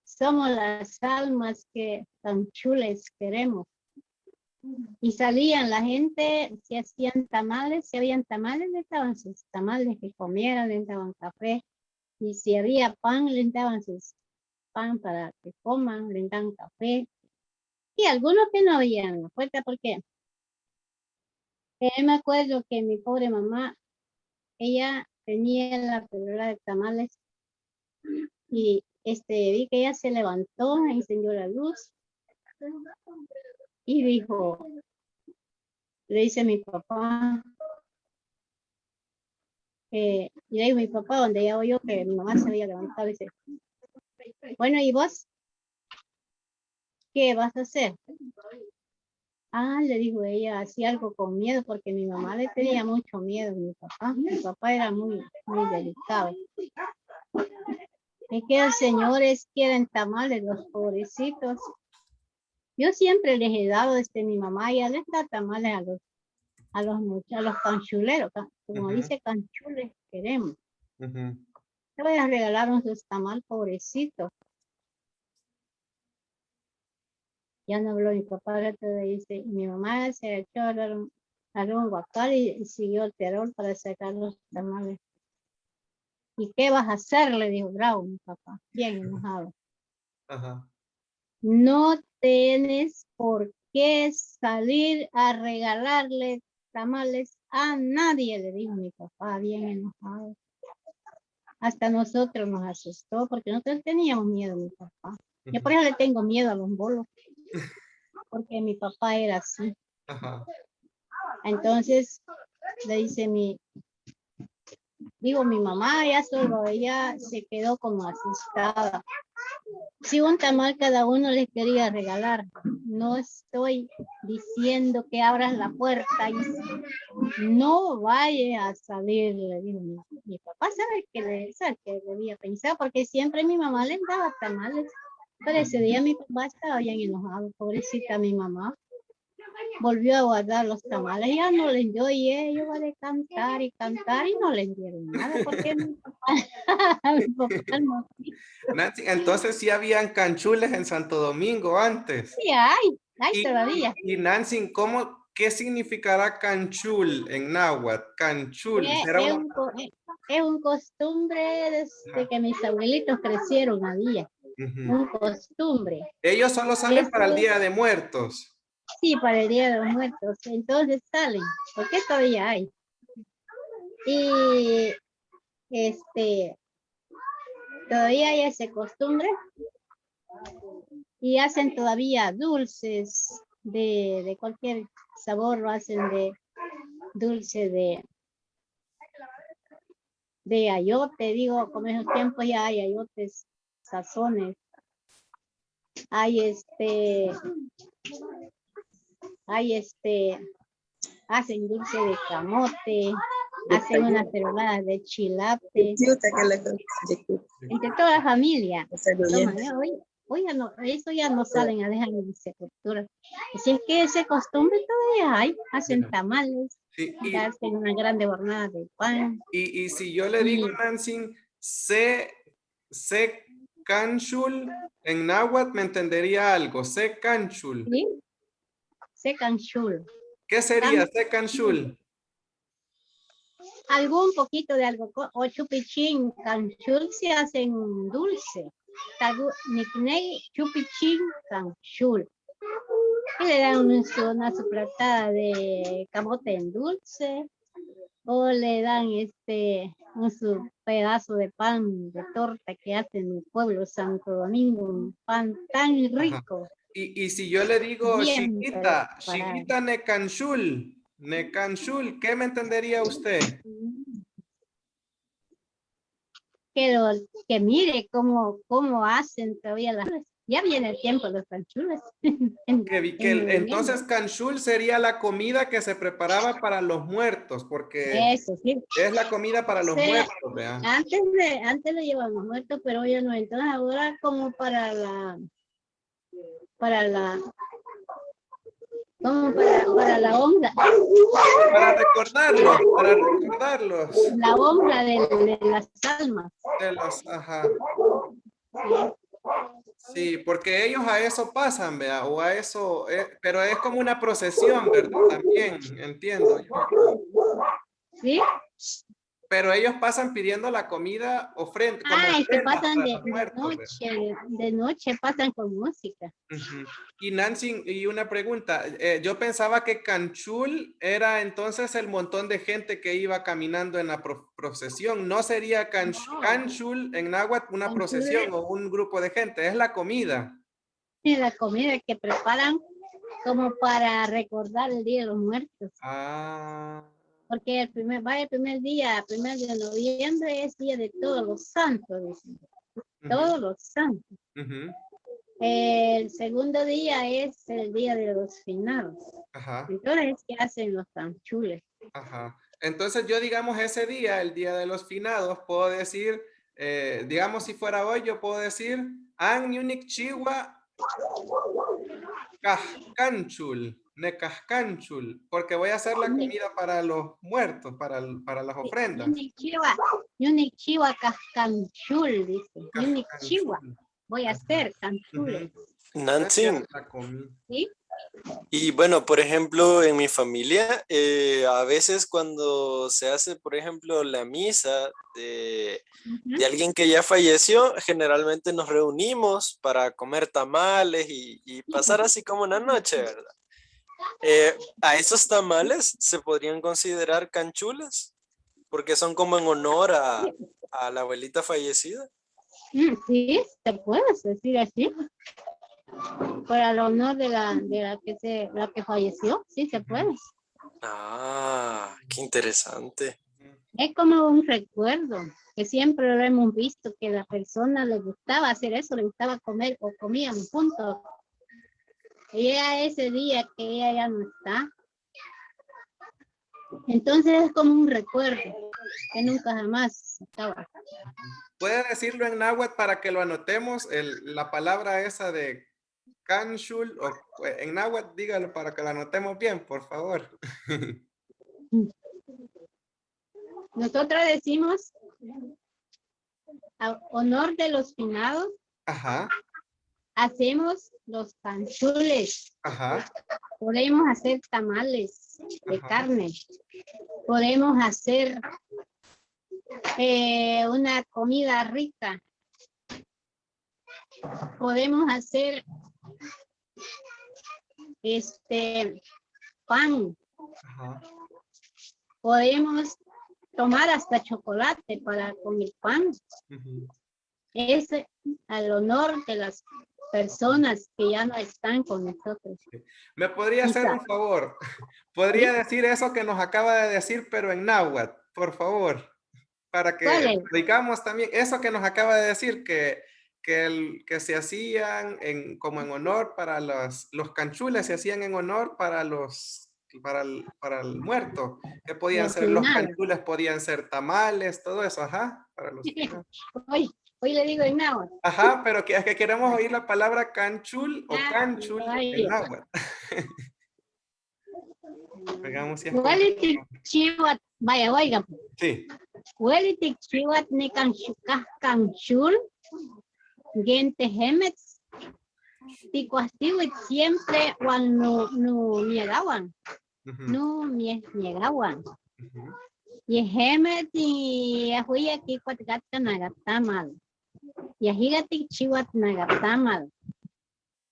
Speaker 2: somos las almas que tan chules queremos. Y salían la gente, si hacían tamales, si habían tamales, les daban sus tamales que comieran, les daban café. Y si había pan, les daban sus pan para que coman, les dan café. Y algunos que no veían en la puerta, porque me acuerdo que mi pobre mamá, ella tenía la pelota de tamales y vi que ella se levantó, encendió la luz y dijo, le dice a mi papá, y le digo a mi papá, donde ella oyó que mi mamá se había levantado, dice, bueno, ¿y vos qué vas a hacer? Ah, le dijo ella, hacía algo con miedo, porque mi mamá le tenía mucho miedo a mi papá. Mi papá era muy, muy delicado. Es que los señores quieren tamales, los pobrecitos. Yo siempre les he dado, mi mamá ya les da tamales a los canchuleros, como dice canchules, queremos. Le voy a regalar un tamal, pobrecito. Ya no habló mi papá, dice, mi mamá se echó a dar un guacal y siguió el terror para sacar los tamales. ¿Y qué vas a hacer? Le dijo bravo mi papá, bien enojado. No tienes por qué salir a regalarle tamales a nadie, le dijo mi papá, bien enojado. Hasta nosotros nos asustó, porque nosotros teníamos miedo a mi papá. Yo por eso le tengo miedo a los bolos, porque mi papá era así. Entonces, le dice mi mamá, ya solo ella se quedó como asustada. Si un tamal cada uno les quería regalar, no estoy diciendo que abras la puerta y no vaya a salir, le dijo mi papá, sabe que debía pensar, porque siempre mi mamá les daba tamales, pero ese día mi papá estaba bien enojado, pobrecita mi mamá. Volvió a guardar los tamales, ya no les dio, y ellos van a cantar y no les dieron nada, porque mi papá no.
Speaker 3: Nancy, entonces sí habían canchules en Santo Domingo antes.
Speaker 2: Sí, hay todavía.
Speaker 3: Y Nancy, ¿qué significará canchul en náhuatl? Canchul.
Speaker 2: Es un costumbre desde que mis abuelitos crecieron, había. Un costumbre.
Speaker 3: Ellos solo salen para el Día de Muertos.
Speaker 2: Sí, para el Día de los Muertos. Entonces salen, porque todavía hay. Y todavía hay esa costumbre. Y hacen todavía dulces de cualquier sabor, lo hacen de dulce de ayote, digo, como en esos tiempos ya hay ayotes, sazones. Hay hacen dulce de camote, hacen unas ceroladas de chilate. Entre toda la familia. Hoy ya no, eso ya no salen a dejar en sepultura. Si es que esa costumbre todavía hay, hacen tamales,
Speaker 3: sí,
Speaker 2: hacen una grande hornada de pan.
Speaker 3: Y si yo le digo, Nancy, se canchul en náhuatl, me entendería algo. Se canchul.
Speaker 2: ¿Sí? Se canchul.
Speaker 3: ¿Qué sería se canchul?
Speaker 2: Algún poquito de algo, o chupichín, canchul se hacen dulce. Nickname chupichín canchul. Y le dan una soplatada de camote en dulce, o le dan un pedazo de pan de torta que hacen en el pueblo Santo Domingo, un pan tan rico.
Speaker 3: Y si yo le digo
Speaker 2: bien
Speaker 3: chiquita necanchul, ¿qué me entendería usted?
Speaker 2: Que mire cómo hacen todavía las... Ya viene el tiempo de los canchules.
Speaker 3: Entonces canchul sería la comida que se preparaba para los muertos, porque
Speaker 2: eso, sí.
Speaker 3: Es la comida para los muertos, ¿verdad?
Speaker 2: Antes lo llevaban los muertos, pero ya no. Entonces ahora como para la honra.
Speaker 3: Para recordarlos.
Speaker 2: La honra de las almas.
Speaker 3: Ajá. Sí, porque ellos a eso pasan, ¿verdad? O a eso, pero es como una procesión, ¿verdad? También, entiendo yo.
Speaker 2: Sí.
Speaker 3: Pero ellos pasan pidiendo la comida ofrenda, como
Speaker 2: Ah, es que
Speaker 3: ofrenda
Speaker 2: pasan
Speaker 3: para
Speaker 2: de
Speaker 3: los muertos. ¿Ve?
Speaker 2: de noche pasan con música.
Speaker 3: Ujú. Y Nancy, y una pregunta, yo pensaba que Canchul era entonces el montón de gente que iba caminando en la procesión. ¿No sería
Speaker 2: No.
Speaker 3: Canchul en náhuatl una
Speaker 2: Canchul
Speaker 3: procesión o un grupo de gente? Es la comida.
Speaker 2: Es la comida que preparan como para recordar el Día de los Muertos.
Speaker 3: Ah.
Speaker 2: Porque el primer día, 1 de noviembre, es Día de Todos los Santos. Dicen.
Speaker 3: Ujú,
Speaker 2: Todos los santos.
Speaker 3: ujú,
Speaker 2: El segundo día es el Día de los Finados.
Speaker 3: ajá,
Speaker 2: Entonces, ¿qué hacen los canchules?
Speaker 3: ajá. Entonces yo, digamos, ese día, el Día de los Finados, puedo decir, digamos, si fuera hoy, yo puedo decir, An Yunik Chiwa Cajcanchul, Necascanchul, porque voy a hacer la comida para los muertos, para las ofrendas.
Speaker 2: Yunik Chiwa Cascanchul, dice. Yunik Chiwa.
Speaker 3: Cajcanchul.
Speaker 2: Voy a
Speaker 3: Ajá.
Speaker 2: hacer canchules.
Speaker 3: Ujú.
Speaker 4: Nancy,
Speaker 3: La comida.
Speaker 2: ¿Sí?
Speaker 4: y bueno, por ejemplo, en mi familia, a veces cuando se hace, por ejemplo, la misa de alguien que ya falleció, generalmente nos reunimos para comer tamales y pasar así como una noche, ¿verdad? ¿A esos tamales se podrían considerar canchulas? Porque son como en honor a la abuelita fallecida.
Speaker 2: Sí, se puede decir así. Para el honor de la que falleció, sí se puede.
Speaker 4: Ah, qué interesante.
Speaker 2: Es como un recuerdo, que siempre lo hemos visto, que a la persona le gustaba hacer eso, le gustaba comer o comían juntos. Y ya ese día que ella ya no está, entonces es como un recuerdo, que nunca jamás estaba.
Speaker 3: ¿Puede decirlo en náhuatl para que lo anotemos? La palabra esa de canchul, o en náhuatl, dígalo para que lo anotemos bien, por favor.
Speaker 2: Nosotros decimos, a honor de los finados,
Speaker 3: Ajá,
Speaker 2: hacemos los canchules.
Speaker 3: ajá,
Speaker 2: Podemos hacer tamales de
Speaker 3: ajá.
Speaker 2: carne. Podemos hacer una comida rica. Podemos hacer pan.
Speaker 3: Ajá.
Speaker 2: Podemos tomar hasta chocolate con el pan.
Speaker 3: Ujú.
Speaker 2: Es al honor de las personas que ya no están con nosotros.
Speaker 3: ¿Me podría hacer un favor? ¿Podría decir eso que nos acaba de decir, pero en náhuatl, por favor? Para
Speaker 2: ¿Cuál
Speaker 3: que
Speaker 2: es?
Speaker 3: digamos también eso que nos acaba de decir, que se hacían como en honor para los canchules, se hacían en honor para para el muerto. Que podían
Speaker 2: Los
Speaker 3: ser los
Speaker 2: finados.
Speaker 3: canchules, podían ser tamales, todo eso, ajá, para los finados.
Speaker 2: Hoy le digo en náhuatl.
Speaker 3: Ajá, pero es que queremos oír la palabra canchul o canchul en
Speaker 2: Ay,
Speaker 3: náhuatl. Pegamos si es con...
Speaker 2: Huelitic chihuat, vaya, oiga,
Speaker 3: Sí.
Speaker 2: Huelitic chihuat ne canchul, gente hemets, ticuastiwit siempre cuando no llegaban,
Speaker 3: Ujú,
Speaker 2: no llegaban.
Speaker 3: ujú,
Speaker 2: Y hemet y ahuya aquí cuatgata nagatamal, y ahigatic chihuat nagatamal.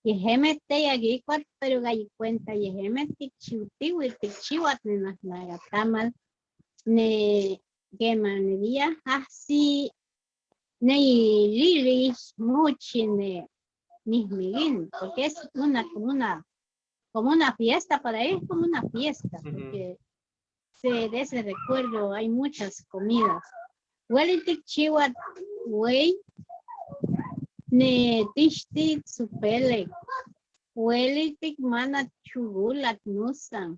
Speaker 2: Y hemete y aquí cuat pero gay cuenta y hemete chiutiwit chihuat ne nagatamal. Ne gemanería así ne lilis mucho ne nismigin porque es como una fiesta para ellos, como una fiesta porque de ese recuerdo hay muchas comidas. Huelitic chihuat wey ne tishti supele huelitic mana chugulat nusan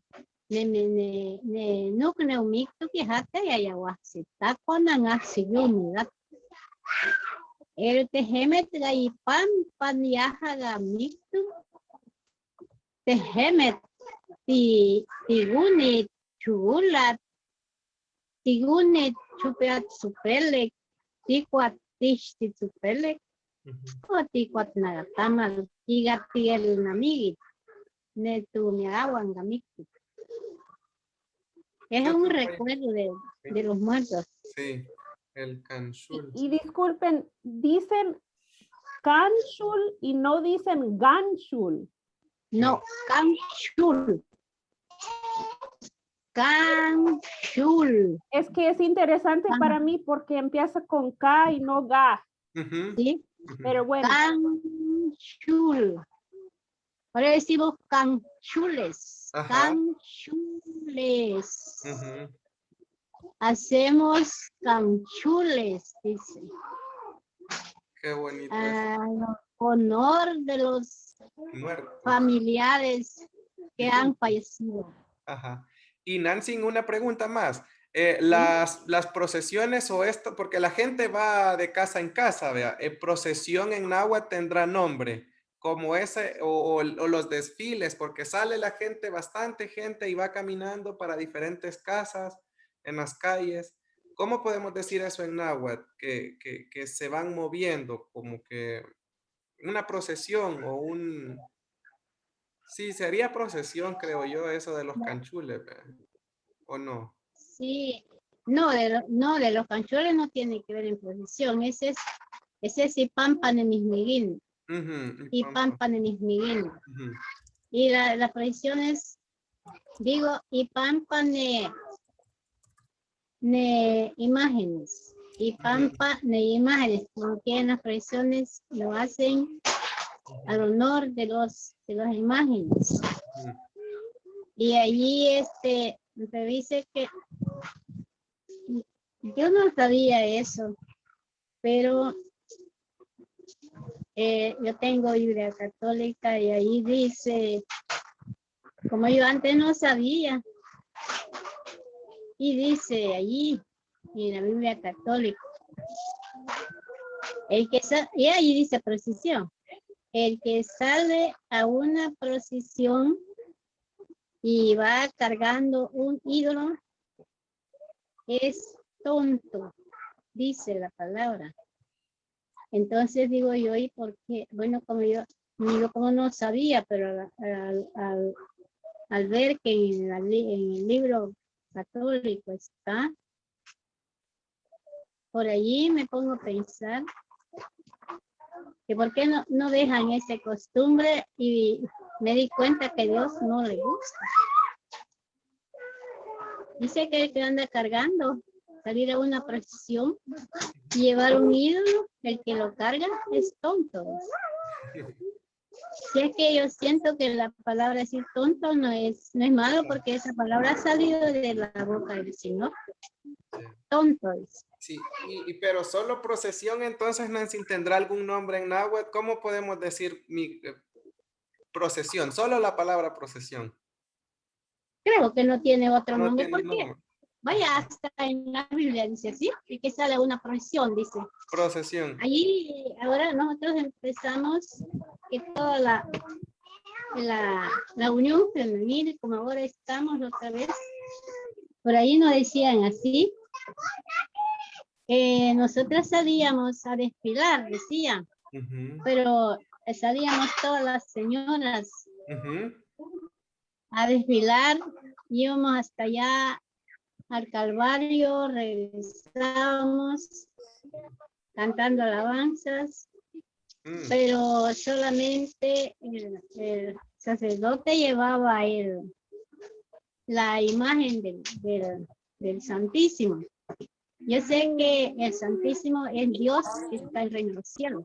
Speaker 2: ne nuk ne umiktu ki hata ya yawasita kona nga siyunidad. El tehemet gay pan yaha ga miktu tehemet tiguni chugulat tiguni chupeat supele tikwat tishti supele o tikwat nagatamal tigat tigel namigit ne tu miagawan gamiktu. Es un recuerdo de los muertos.
Speaker 3: Sí, el canchul.
Speaker 1: Y disculpen, dicen canchul y no dicen ganchul.
Speaker 2: No, canchul. Canchul.
Speaker 1: Es que es interesante para mí porque empieza con K y no Ga.
Speaker 3: Ujú,
Speaker 2: ¿Sí?
Speaker 3: ujú.
Speaker 1: Pero bueno,
Speaker 2: Canchul. Ahora decimos canchules.
Speaker 3: Ajá.
Speaker 2: Canchules.
Speaker 3: Ujú.
Speaker 2: Hacemos canchules, dice.
Speaker 3: Qué bonito es.
Speaker 2: En honor de los
Speaker 3: Muerto.
Speaker 2: familiares que
Speaker 3: Y
Speaker 2: han fallecido.
Speaker 3: Ajá. Y Nancy, una pregunta más. Las procesiones o esto, porque la gente va de casa en casa, vea, procesión en náhuatl tendrá nombre, como ese, o los desfiles, porque sale la gente, bastante gente, y va caminando para diferentes casas en las calles. ¿Cómo podemos decir eso en náhuatl? Que se van moviendo, como que una procesión o un... Sí, sería procesión, creo yo, eso de los canchules, vea, ¿o no?
Speaker 2: Sí, no, no, de los canchules no tiene que ver en procesión. Ese es Ipampan en Ismiguín.
Speaker 3: Ujú,
Speaker 2: Ipampan en Ismiguín.
Speaker 3: ujú.
Speaker 2: Y la procesión es, digo, Ipampan de imágenes. Ipampa de imágenes, porque en las procesiones lo hacen al honor de las imágenes.
Speaker 3: Ujú.
Speaker 2: Y allí me dice que yo no sabía eso, pero yo tengo Biblia católica y ahí dice, como yo antes no sabía, y dice allí en la Biblia católica, y ahí dice procesión, el que sale a una procesión y va cargando un ídolo es tonto, dice la palabra. Entonces digo yo, ¿y por qué? Bueno, yo como no sabía, pero al ver que en el libro católico está, por allí me pongo a pensar que por qué no dejan esa costumbre, y me di cuenta que a Dios no le gusta. Dice que el que anda cargando, salir a una procesión, llevar un ídolo, el que lo carga es tonto. Si es que yo siento que la palabra decir tonto no es malo, porque esa palabra ha salido de la boca del Señor. Tonto es.
Speaker 3: Sí, pero solo procesión, entonces, Nancy, ¿tendrá algún nombre en náhuatl? ¿Cómo podemos decir procesión? Solo la palabra procesión.
Speaker 2: Creo que no tiene otro
Speaker 3: No
Speaker 2: nombre,
Speaker 3: tiene
Speaker 2: porque
Speaker 3: nombre.
Speaker 2: vaya, hasta en la Biblia dice así, y que sale una procesión, dice.
Speaker 3: Procesión.
Speaker 2: Allí, ahora nosotros empezamos que toda la unión femenil, como ahora estamos otra vez, por ahí nos decían así, nosotras salíamos a desfilar, decían,
Speaker 3: Ujú,
Speaker 2: pero salíamos todas las señoras
Speaker 3: ujú.
Speaker 2: a desfilar, íbamos hasta allá al Calvario, regresábamos cantando alabanzas, pero solamente el sacerdote llevaba la imagen del Santísimo. Yo sé que el Santísimo es Dios que está en el reino del cielo,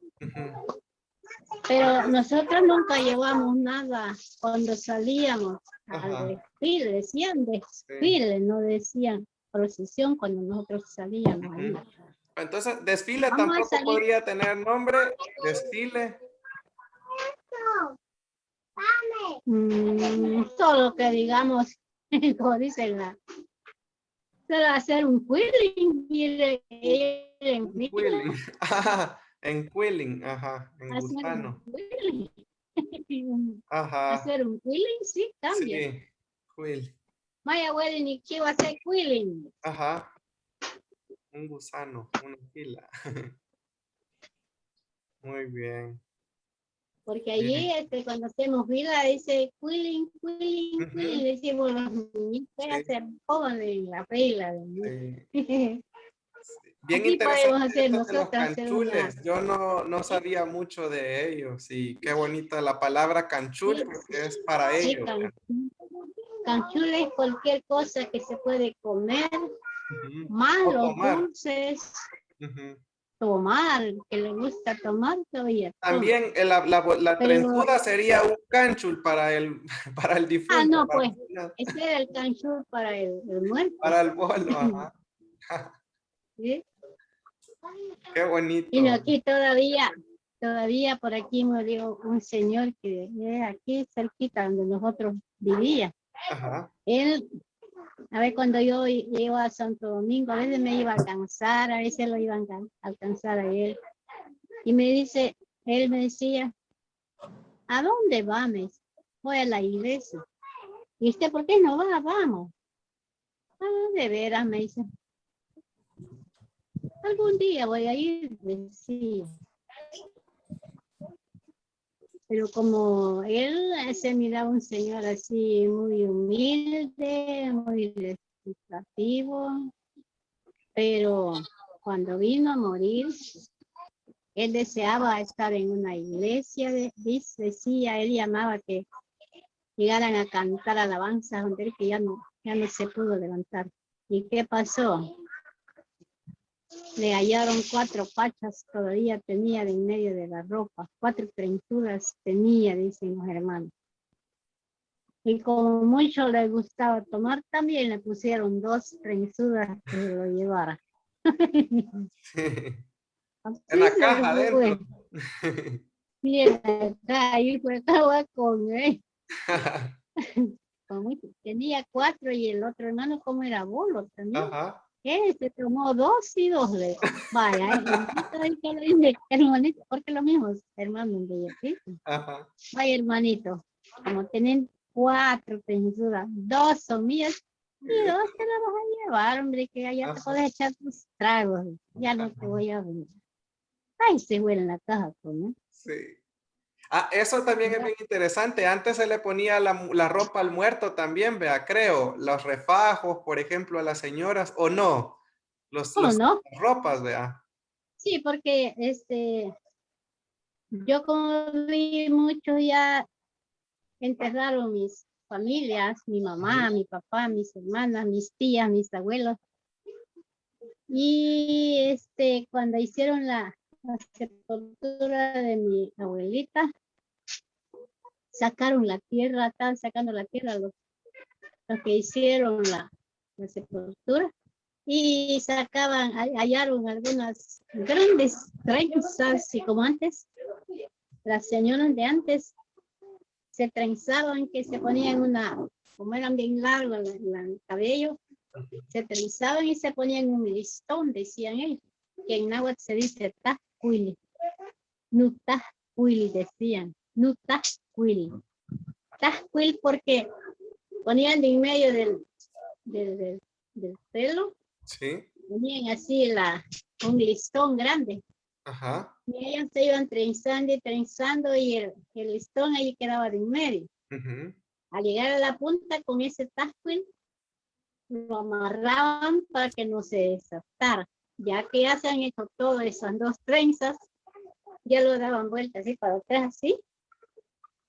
Speaker 2: pero nosotros nunca llevamos nada cuando salíamos al desfile. Decían desfile, no decían procesión cuando nosotros salíamos ahí.
Speaker 3: Entonces, desfile
Speaker 2: Vamos a
Speaker 3: tampoco
Speaker 2: salir.
Speaker 3: podría tener nombre. Desfile.
Speaker 2: Solo que digamos, como dicen solo hacer un quilling, en
Speaker 3: Un quilling. Ajá, en quilling, ajá, en
Speaker 2: hacer un
Speaker 3: gusano.
Speaker 2: quilling.
Speaker 3: Ajá,
Speaker 2: Hacer un quilling, sí, cambia.
Speaker 3: sí, quill.
Speaker 2: Maya wedding y que va a hacer quilling.
Speaker 3: Ajá, un gusano, una fila. Muy bien.
Speaker 2: Porque allí cuando hacemos vida dice quilling, quilling, quilling, decimos los niños, voy a
Speaker 3: Sí,
Speaker 2: hacer todo en la fila.
Speaker 3: sí. Bien
Speaker 2: Aquí podemos
Speaker 3: interesante
Speaker 2: hacer
Speaker 3: esto de los
Speaker 2: nosotros hacer una.
Speaker 3: canchules. Yo no sabía mucho de ellos y qué bonita la palabra canchul
Speaker 2: Sí,
Speaker 3: porque es para
Speaker 2: sí,
Speaker 3: ellos.
Speaker 2: canchula es cualquier cosa que se puede comer,
Speaker 3: Ujú.
Speaker 2: más
Speaker 3: O
Speaker 2: los
Speaker 3: tomar.
Speaker 2: dulces,
Speaker 3: Ujú.
Speaker 2: tomar, que le gusta tomar todavía. toma.
Speaker 3: También la
Speaker 2: Pero,
Speaker 3: trenzuda sería un canchul para el, para el difunto.
Speaker 2: no,
Speaker 3: Para,
Speaker 2: pues, ese era el canchur para el muerto.
Speaker 3: para el bolo. Ajá.
Speaker 2: ¿Sí?
Speaker 3: Qué
Speaker 2: Y
Speaker 3: bonito.
Speaker 2: aquí todavía por aquí murió un señor que aquí cerquita donde nosotros vivíamos.
Speaker 3: Ajá.
Speaker 2: Él, a ver, cuando yo iba a Santo Domingo, a veces me iba a alcanzar, a veces lo iban a alcanzar a él. Y él me decía, ¿a dónde va? Me dice, voy a la iglesia. ¿Y usted por qué no va? Vamos. Ah, de veras, me dice. Algún día voy a ir, decía. Pero como él se miraba un señor así muy humilde, muy despectivo, pero cuando vino a morir, él deseaba estar en una iglesia, decía, él llamaba que llegaran a cantar alabanzas donde él que ya no se pudo levantar. ¿Y qué pasó? Le hallaron 4 pachas, todavía tenía de en medio de la ropa, 4 trenzuras tenía, dicen los hermanos. Y como mucho le gustaba tomar, también le pusieron 2 trenzuras que se lo llevara.
Speaker 3: En la
Speaker 2: Así se
Speaker 3: caja
Speaker 2: fue.
Speaker 3: adentro.
Speaker 2: Y ahí fue, estaba con él. Tenía 4 y el otro hermano como era bolo también.
Speaker 3: Ajá.
Speaker 2: Él se tomó 2 y 2 le. Vaya, hermanito, porque lo mismo, hermano de ella, ¿sí?
Speaker 3: Ajá.
Speaker 2: Vaya, hermanito, como tienen 4 censuras, 2 son mías y 2 te las vas a llevar, hombre, que allá te
Speaker 3: Ajá.
Speaker 2: puedes echar tus tragos. Ya no te voy a venir. Ay, se huele en la caja, ¿no?
Speaker 3: Sí. Ah, eso también es bien interesante. Antes se le ponía la ropa al muerto también, vea, creo. Los refajos, por ejemplo, a las señoras, o no.
Speaker 2: ¿Cómo
Speaker 3: Las
Speaker 2: no?
Speaker 3: ropas, vea.
Speaker 2: Sí, porque yo como vi mucho ya enterraron mis familias, mi mamá, mi papá, mis hermanas, mis tías, mis abuelos. Y cuando hicieron la sepultura de mi abuelita, sacaron la tierra, estaban sacando la tierra los que hicieron la sepultura y hallaron algunas grandes trenzas y como antes, las señoras de antes se trenzaban, que se ponían como eran bien largos el cabello, se trenzaban y se ponían un listón, decían ellos, que en náhuatl se dice tascuili, nutahcuili decían, nutahcuili. Tascuil porque ponían de en medio del pelo,
Speaker 3: Sí.
Speaker 2: ponían así un listón grande.
Speaker 3: Ajá.
Speaker 2: Y ellos se iban trenzando y trenzando y el listón ahí quedaba de en medio.
Speaker 3: Ujú.
Speaker 2: Al llegar a la punta con ese tascuil, lo amarraban para que no se desatara. Ya que ya se han hecho todas esas 2 trenzas, ya lo daban vuelta así para atrás, así.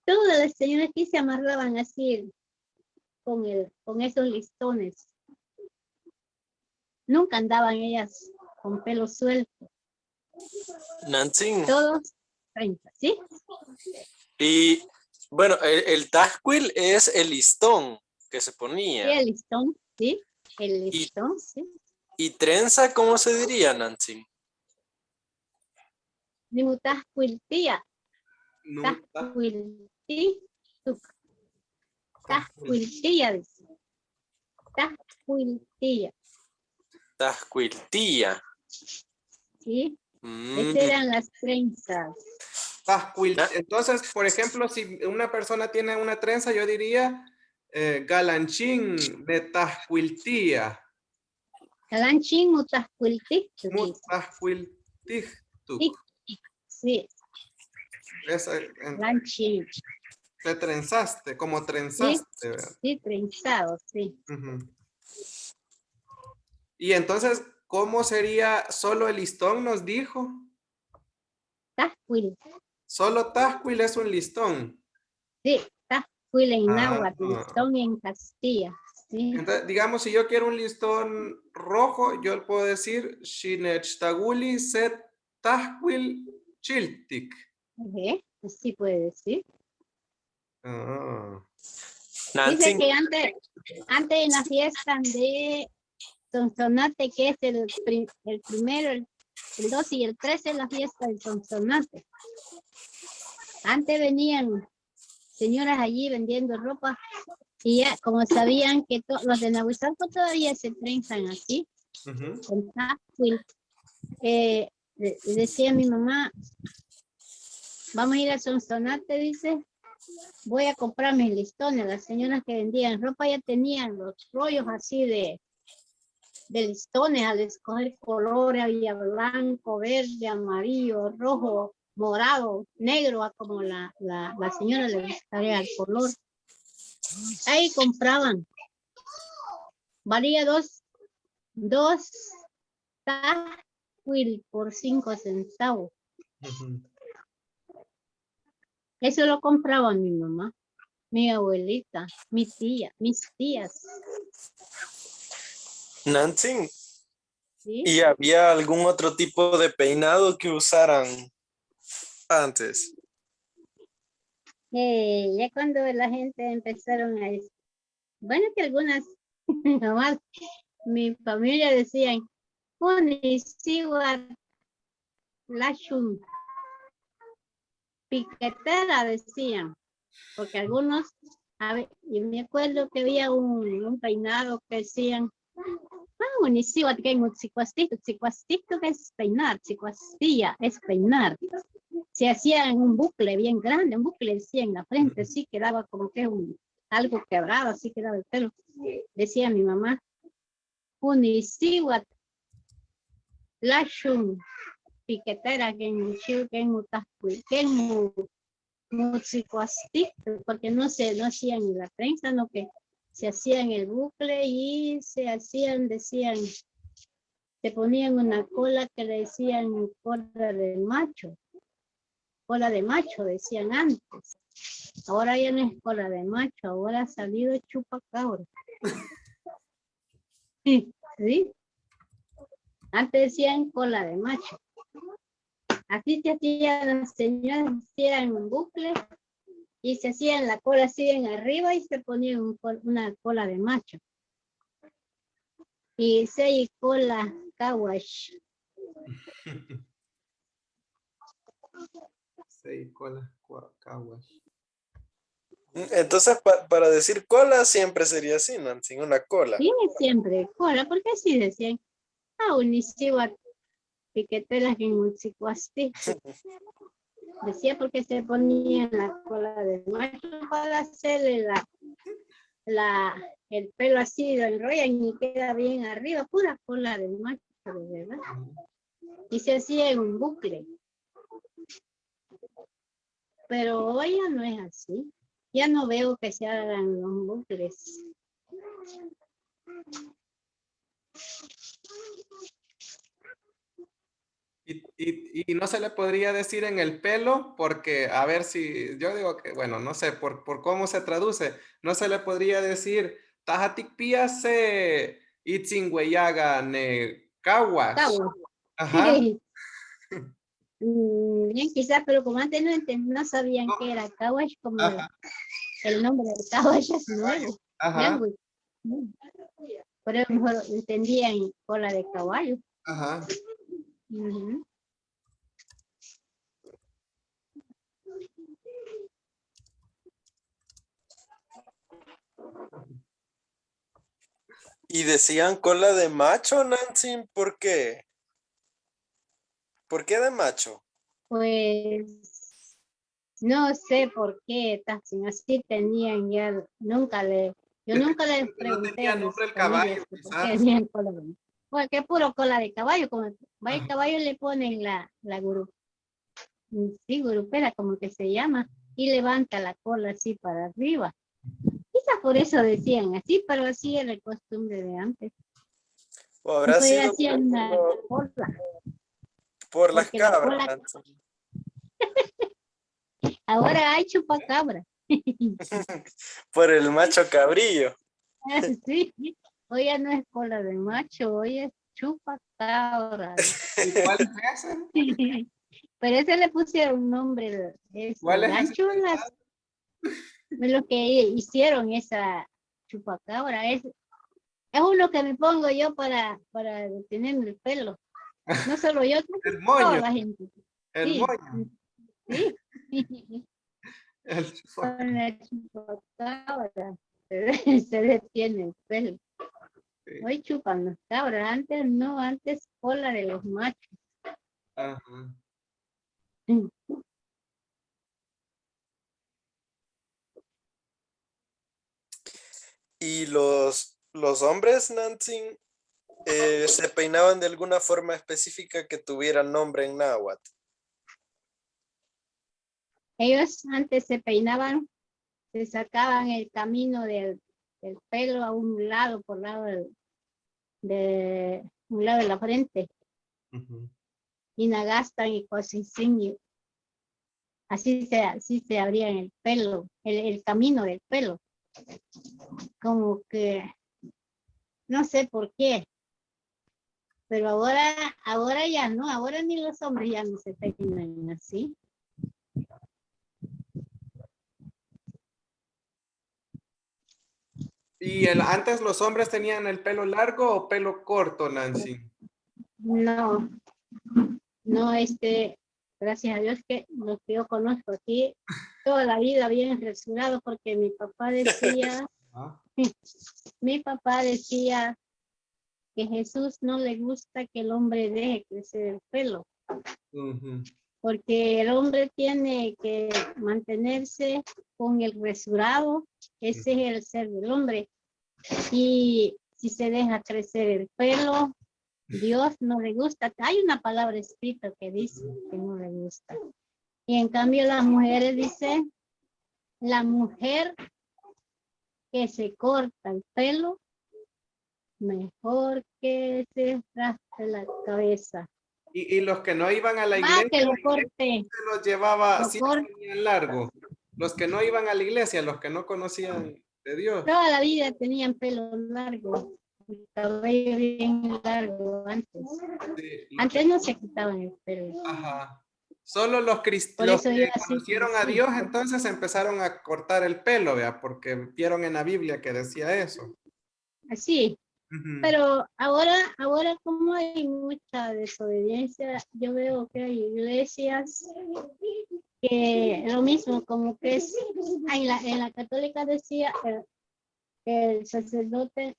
Speaker 2: Todas las señoras aquí se amarraban así con esos listones. Nunca andaban ellas con pelo suelto.
Speaker 4: Nancy.
Speaker 2: Todos trenzas, ¿sí?
Speaker 4: Y bueno, el tasquil es el listón que se
Speaker 2: Sí,
Speaker 4: ponía.
Speaker 2: el listón, sí. El listón, sí.
Speaker 4: ¿Y trenza cómo se diría, Nancy?
Speaker 2: Nimutascuiltía.
Speaker 3: Nuta.
Speaker 2: Tascuiltía, dice. Tascuiltía,
Speaker 4: Tasquiltía.
Speaker 2: ¿sí?
Speaker 4: Mm,
Speaker 2: Esas eran las trenzas.
Speaker 3: Entonces, por ejemplo, si una persona tiene una trenza, yo diría galanchín de tascuiltía.
Speaker 2: Calanchín mutascuiltí.
Speaker 3: Mutascuiltijtuk.
Speaker 2: Sí,
Speaker 3: Esa,
Speaker 2: calanchín.
Speaker 3: te trenzaste, como
Speaker 2: Sí,
Speaker 3: trenzaste, ¿verdad?
Speaker 2: sí, trenzado, sí.
Speaker 3: Ujú. Y entonces, ¿cómo sería solo el listón? Nos dijo.
Speaker 2: Tascuil.
Speaker 3: Solo Tascuil es un listón.
Speaker 2: Sí, Tascuil en
Speaker 3: Ah.
Speaker 2: náhuatl, listón en Castilla. Sí.
Speaker 3: Entonces, digamos, si yo quiero un listón rojo, yo puedo decir Shinech-taguli set Tascuil chiltic.
Speaker 2: Así puede decir.
Speaker 3: Ah.
Speaker 2: Dice
Speaker 4: Nancy,
Speaker 2: que antes en la fiesta de Sonsonate, que es el primero, el 12 y el 13 es la fiesta del Sonsonate. Antes venían señoras allí vendiendo ropa y ya como sabían que los de Nahuizalco todavía se trenzan así, con Tascuil, decía mi mamá, vamos a ir al Sonsonate, dice, voy a comprar mis listones. Las señoras que vendían ropa ya tenían los rollos así de listones al escoger colores, había blanco, verde, amarillo, rojo, morado, negro, como la señora le gustaría el color. Ahí compraban. Valía dos Tascuil por 5 centavos. Eso lo compraba mi mamá, mi abuelita, mi tía, mis tías.
Speaker 4: Nancy,
Speaker 2: ¿Sí?
Speaker 4: ¿y había algún otro tipo de peinado que usaran antes?
Speaker 2: Ya cuando la gente empezaron a decir, bueno, que algunas, nomás, mi familia decían, Unisiwa Lashun, piquetera decían, porque algunos, y me acuerdo que había un peinado que decían, Unisiwa que es peinar, chicuastilla es peinar. Se hacía en un bucle bien grande, un bucle decía en la frente, así quedaba como que algo quebrado, así quedaba el pelo. Decía mi mamá, Unisiwa Lashun, piquetera que en porque no hacían ni la prensa, no que se hacían el bucle y decían, se ponían una cola que le decían cola de macho decían antes. Ahora ya no es cola de macho, ahora ha salido chupacabra. ¿Sí? Antes decían cola de macho. Así se hacían las señoras, hacían un bucle y se hacían la cola así en arriba y se ponían una cola de macho. Y se cola kawash.
Speaker 3: Sí, cola, kawash.
Speaker 4: Entonces, para decir cola siempre sería así, Nancy, una cola.
Speaker 2: Sí, siempre cola, porque así decían. Unisiwa piquetelas en Utsicuasti. Decía porque se ponía en la cola de macho para hacerle el pelo así, lo enrollan y queda bien arriba, pura cola de macho, de verdad. Y se hacía en un bucle. Pero hoy ya no es así. Ya no veo que se hagan los bucles.
Speaker 3: Y no se le podría decir en el pelo, porque a ver si, yo digo que, bueno, no sé, por cómo se traduce, no se le podría decir, Tajatic piase itzingüeyaga ne kawash. Ajá.
Speaker 2: Bien, quizás, pero como antes no sabían que era kawash, como el nombre del kawash es nuevo.
Speaker 3: Ajá.
Speaker 2: Por eso mejor entendían cola de caballo.
Speaker 3: Ajá.
Speaker 4: Y decían cola de macho, Nancy, ¿por qué? ¿Por qué de macho?
Speaker 2: Pues no sé por qué, así tenían ya, yo nunca les
Speaker 3: No
Speaker 2: pregunté
Speaker 3: tenía
Speaker 2: a mis
Speaker 3: nombre el
Speaker 2: familias
Speaker 3: caballo,
Speaker 2: por qué
Speaker 3: quizás.
Speaker 2: tenían cola de macho. Porque es puro cola de caballo, como va el caballo le ponen la gurupera, como que se llama, y levanta la cola así para arriba. Quizás por eso decían así, pero así era la costumbre de antes.
Speaker 4: O habrá
Speaker 2: Pues
Speaker 4: sido
Speaker 2: hacían una cola,
Speaker 4: por las
Speaker 2: porque la
Speaker 4: cabras.
Speaker 2: cola,
Speaker 4: Nancy.
Speaker 2: ahora hay chupacabra.
Speaker 4: Por el macho cabrillo.
Speaker 2: Sí, hoy ya no es cola de macho, hoy es chupacabra.
Speaker 3: ¿Y cuál es ese?
Speaker 2: Pero ese le pusieron nombre,
Speaker 3: ¿Cuál es ese?
Speaker 2: gancho, lo que hicieron esa chupacabra. Es uno que me pongo yo para tener el pelo. No solo yo,
Speaker 3: El
Speaker 2: toda
Speaker 3: moño.
Speaker 2: la gente.
Speaker 3: El
Speaker 2: Sí,
Speaker 3: moño.
Speaker 2: sí.
Speaker 3: El chupacabra.
Speaker 2: Con la chupacabra se detiene el pelo.
Speaker 3: Sí.
Speaker 2: Hoy chupan las cabras, antes no, antes cola de los machos.
Speaker 3: Ajá.
Speaker 4: Y los hombres, Nancy, se peinaban de alguna forma específica que tuviera nombre en náhuatl.
Speaker 2: Ellos antes se peinaban, se sacaban el camino del pelo a un lado, por lado de un lado de la frente,
Speaker 3: Ujú.
Speaker 2: y nagastan y cosas así se abrían el pelo, el camino del pelo. Como que, no sé por qué, pero ahora ya no, ahora ni los hombres ya no se peinan así.
Speaker 3: ¿Y antes los hombres tenían el pelo largo o pelo corto, Nancy?
Speaker 2: No, no, gracias a Dios que los que yo conozco aquí, toda la vida bien rasurado, porque
Speaker 3: Ah.
Speaker 2: mi papá decía que Jesús no le gusta que el hombre deje crecer el pelo,
Speaker 3: Ujú.
Speaker 2: porque el hombre tiene que mantenerse con el rasurado, ese es el ser del hombre, y si se deja crecer el pelo, Dios no le gusta. Hay una palabra escrita que dice que no le gusta. Y en cambio las mujeres dicen, la mujer que se corta el pelo, mejor que se raspe la cabeza.
Speaker 3: Y los que no iban a la
Speaker 2: Ah,
Speaker 3: iglesia,
Speaker 2: que lo corte,
Speaker 3: se los llevaba,
Speaker 2: lo
Speaker 3: sí los
Speaker 2: corte.
Speaker 3: tenían largo. Los que no iban a la iglesia, los que no conocían de Dios.
Speaker 2: Toda la vida tenían pelo largo, el cabello bien largo antes.
Speaker 3: Sí,
Speaker 2: Antes no se quitaban el pelo.
Speaker 3: ajá. Solo los,
Speaker 2: Por
Speaker 3: los
Speaker 2: eso yo
Speaker 3: que
Speaker 2: así
Speaker 3: conocieron a
Speaker 2: crecí.
Speaker 3: Dios entonces empezaron a cortar el pelo, ¿vea? Porque vieron en la Biblia que decía eso.
Speaker 2: Así.
Speaker 3: Ujú.
Speaker 2: Pero ahora como hay mucha desobediencia, yo veo que hay iglesias que lo mismo, como que es, en la católica decía el sacerdote,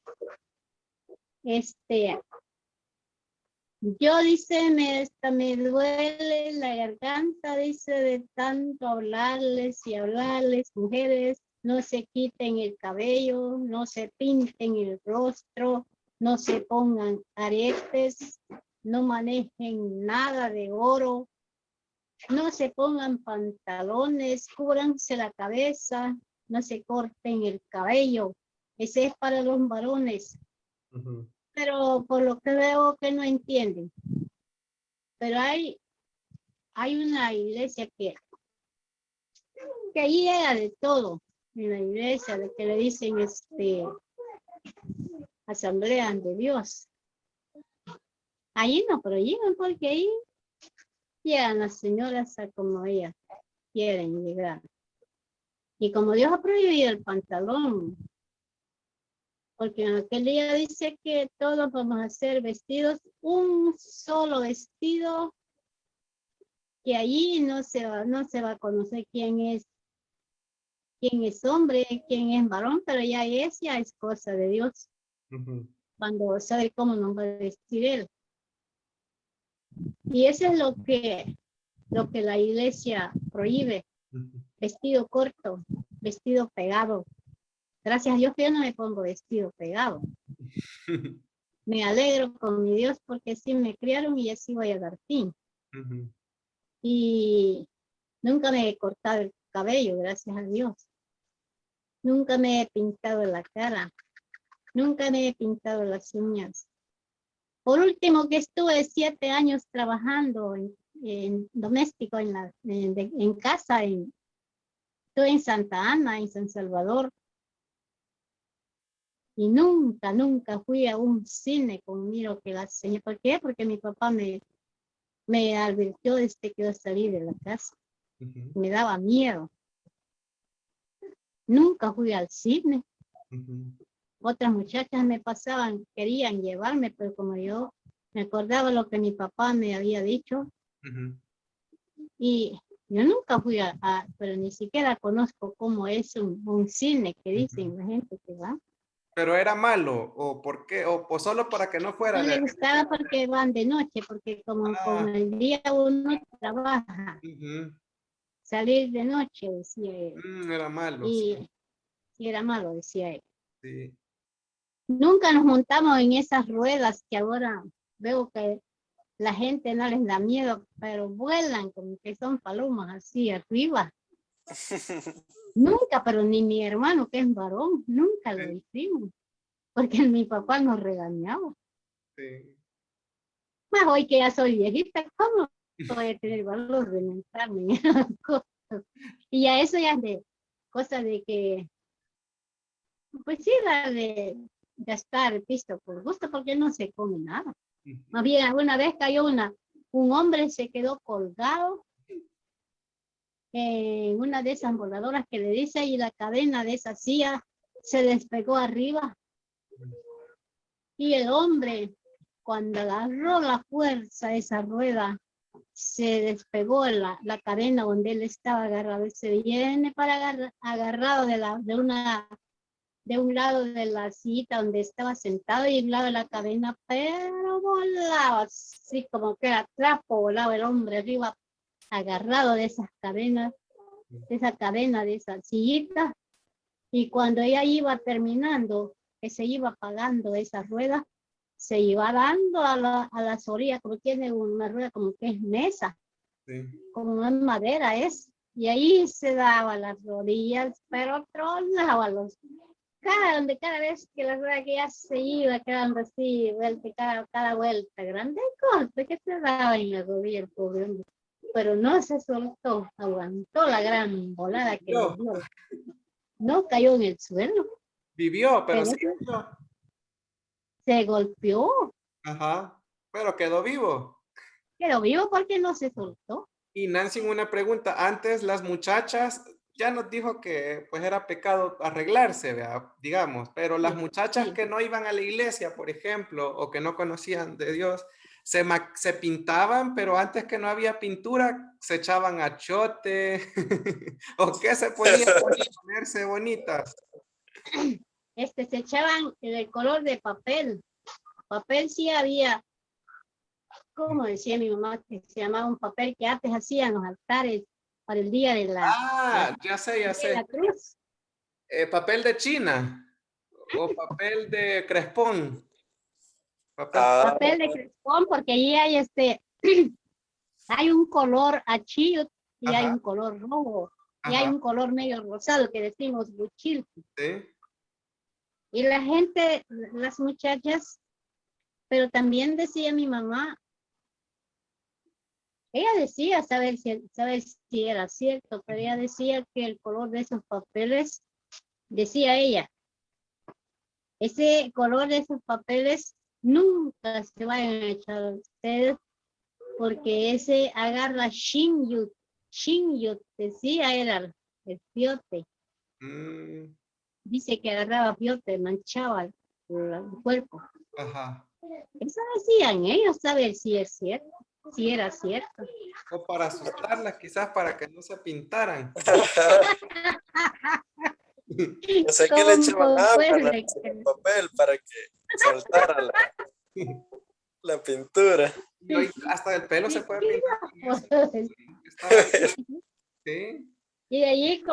Speaker 2: yo dice, me duele la garganta, dice, de tanto hablarles y hablarles, mujeres, no se quiten el cabello, no se pinten el rostro, no se pongan aretes, no manejen nada de oro, no se pongan pantalones, cúbranse la cabeza, no se corten el cabello. Ese es para los varones.
Speaker 3: Ujú.
Speaker 2: Pero por lo que veo que no entienden. Pero hay una iglesia que ahí llega de todo. En la iglesia, de que le dicen asambleas de Dios. Allí no, pero llegan porque ahí llegan las señoras a como ellas quieren llegar. Y como Dios ha prohibido el pantalón, porque en aquel día dice que todos vamos a ser vestidos, un solo vestido, que allí no se va a conocer quién es hombre, quién es varón, pero ya es cosa de Dios,
Speaker 3: Ujú.
Speaker 2: cuando sabe cómo nos va a vestir Él. Y eso es lo que la iglesia prohíbe,
Speaker 3: Ujú.
Speaker 2: vestido corto, vestido pegado. Gracias a Dios que yo no me pongo vestido pegado. Me alegro con mi Dios porque así me criaron y así voy a dar fin.
Speaker 3: Ujú.
Speaker 2: Y nunca me he cortado el cabello, gracias a Dios. Nunca me he pintado la cara. Nunca me he pintado las uñas. Por último, que estuve 7 años trabajando en doméstico en casa, estuve en Santa Ana, en San Salvador. Y nunca fui a un cine conmigo que la señora. ¿Por qué? Porque mi papá me advirtió desde que yo salí de la casa.
Speaker 3: Ujú,
Speaker 2: Me daba miedo. Nunca fui al cine.
Speaker 3: ujú,
Speaker 2: Otras muchachas me pasaban, querían llevarme, pero como yo me acordaba lo que mi papá me había dicho,
Speaker 3: ujú.
Speaker 2: y yo nunca fui pero ni siquiera conozco cómo es un cine que dicen la gente que va.
Speaker 3: Pero era malo, o por qué, o solo para que no
Speaker 2: No
Speaker 3: fuera
Speaker 2: le gustaba porque van de noche, porque como con
Speaker 3: Ah,
Speaker 2: el día uno trabaja,
Speaker 3: ujú,
Speaker 2: salir de noche, decía él,
Speaker 3: era malo, sí,
Speaker 2: y si era malo, decía él.
Speaker 3: sí.
Speaker 2: Nunca nos montamos en esas ruedas que ahora veo que la gente no les da miedo, pero vuelan como que son palomas así arriba. Nunca, pero ni mi hermano que es varón, nunca lo
Speaker 3: Sí,
Speaker 2: hicimos, porque mi papá nos regañaba.
Speaker 3: sí.
Speaker 2: Más hoy que ya soy viejita, ¿cómo voy a tener valor de montarme en esas cosas? Y a eso ya es de cosas de que, pues sí, la de gastar el pisto por gusto, porque no se come nada. Más
Speaker 3: Ujú.
Speaker 2: bien, alguna vez cayó un hombre se quedó colgado en una de esas voladoras que le dice y la cadena de esa silla se despegó arriba y el hombre cuando agarró la fuerza de esa rueda se despegó la cadena donde él estaba agarrado y se viene para agarrado de un lado de la silla donde estaba sentado y un lado de la cadena, pero volaba así como que era trapo, volaba el hombre arriba agarrado de esas cadenas, de esa cadena, de esa sillita, y cuando ella iba terminando, que se iba apagando esa rueda, se iba dando a las orillas, como tiene una rueda como que es mesa,
Speaker 3: Sí.
Speaker 2: como una madera es, y ahí se daba las rodillas, pero tronaba cada vez que la rueda que ya se iba quedando así, vuelta, cada vuelta, grande corte que se daba en la rodilla el pobre hombre. Pero no se soltó, aguantó la gran volada que le
Speaker 3: Vivió,
Speaker 2: dio. No cayó en el suelo,
Speaker 3: vivió, pero
Speaker 2: pero
Speaker 3: sí vivió.
Speaker 2: se golpeó,
Speaker 3: Ajá, pero quedó vivo.
Speaker 2: pero vivo porque no se soltó.
Speaker 3: Y Nancy, una pregunta. Antes las muchachas, ya nos dijo que pues era pecado arreglarse, ¿verdad? Digamos, pero las
Speaker 2: Sí,
Speaker 3: muchachas
Speaker 2: sí.
Speaker 3: que no iban a la iglesia, por ejemplo, o que no conocían de Dios, se pintaban, pero antes que no había pintura, se echaban achote, o qué se ponían para ponerse bonitas.
Speaker 2: Se echaban el color de papel. Papel sí había, como decía mi mamá, que se llamaba un papel que antes hacían los altares para el día
Speaker 3: Ah, ya sé, ya
Speaker 2: de la
Speaker 3: sé.
Speaker 2: cruz.
Speaker 3: Papel de China o papel de Crespón. Papel.
Speaker 4: Ah,
Speaker 2: Papel de crespón, porque allí hay hay un color achillo y hay
Speaker 3: Ajá,
Speaker 2: un color rojo y hay
Speaker 3: ajá,
Speaker 2: un color medio rosado que decimos buchil.
Speaker 3: sí.
Speaker 2: Y la gente, las muchachas, pero también decía mi mamá, ella decía, saber si era cierto, pero ella decía que el color de esos papeles, decía ella, ese color de esos papeles nunca se vayan a echar a ustedes porque ese agarra Shinyut. Shinyut decía era el fiote.
Speaker 3: Mm,
Speaker 2: Dice que agarraba fiote, manchaba el cuerpo.
Speaker 3: ajá.
Speaker 2: Eso decían ellos, saber si es cierto, si era cierto.
Speaker 3: O para asustarlas, quizás para que no se pintaran.
Speaker 4: yo sé que le echaban
Speaker 2: ¿Cómo
Speaker 4: agua
Speaker 2: puede
Speaker 4: Nancy, en el papel para que soltara la pintura.
Speaker 3: Y hoy hasta el pelo se puede pintar con eso.
Speaker 2: ser?
Speaker 3: Estaba sí.
Speaker 2: Y de allí,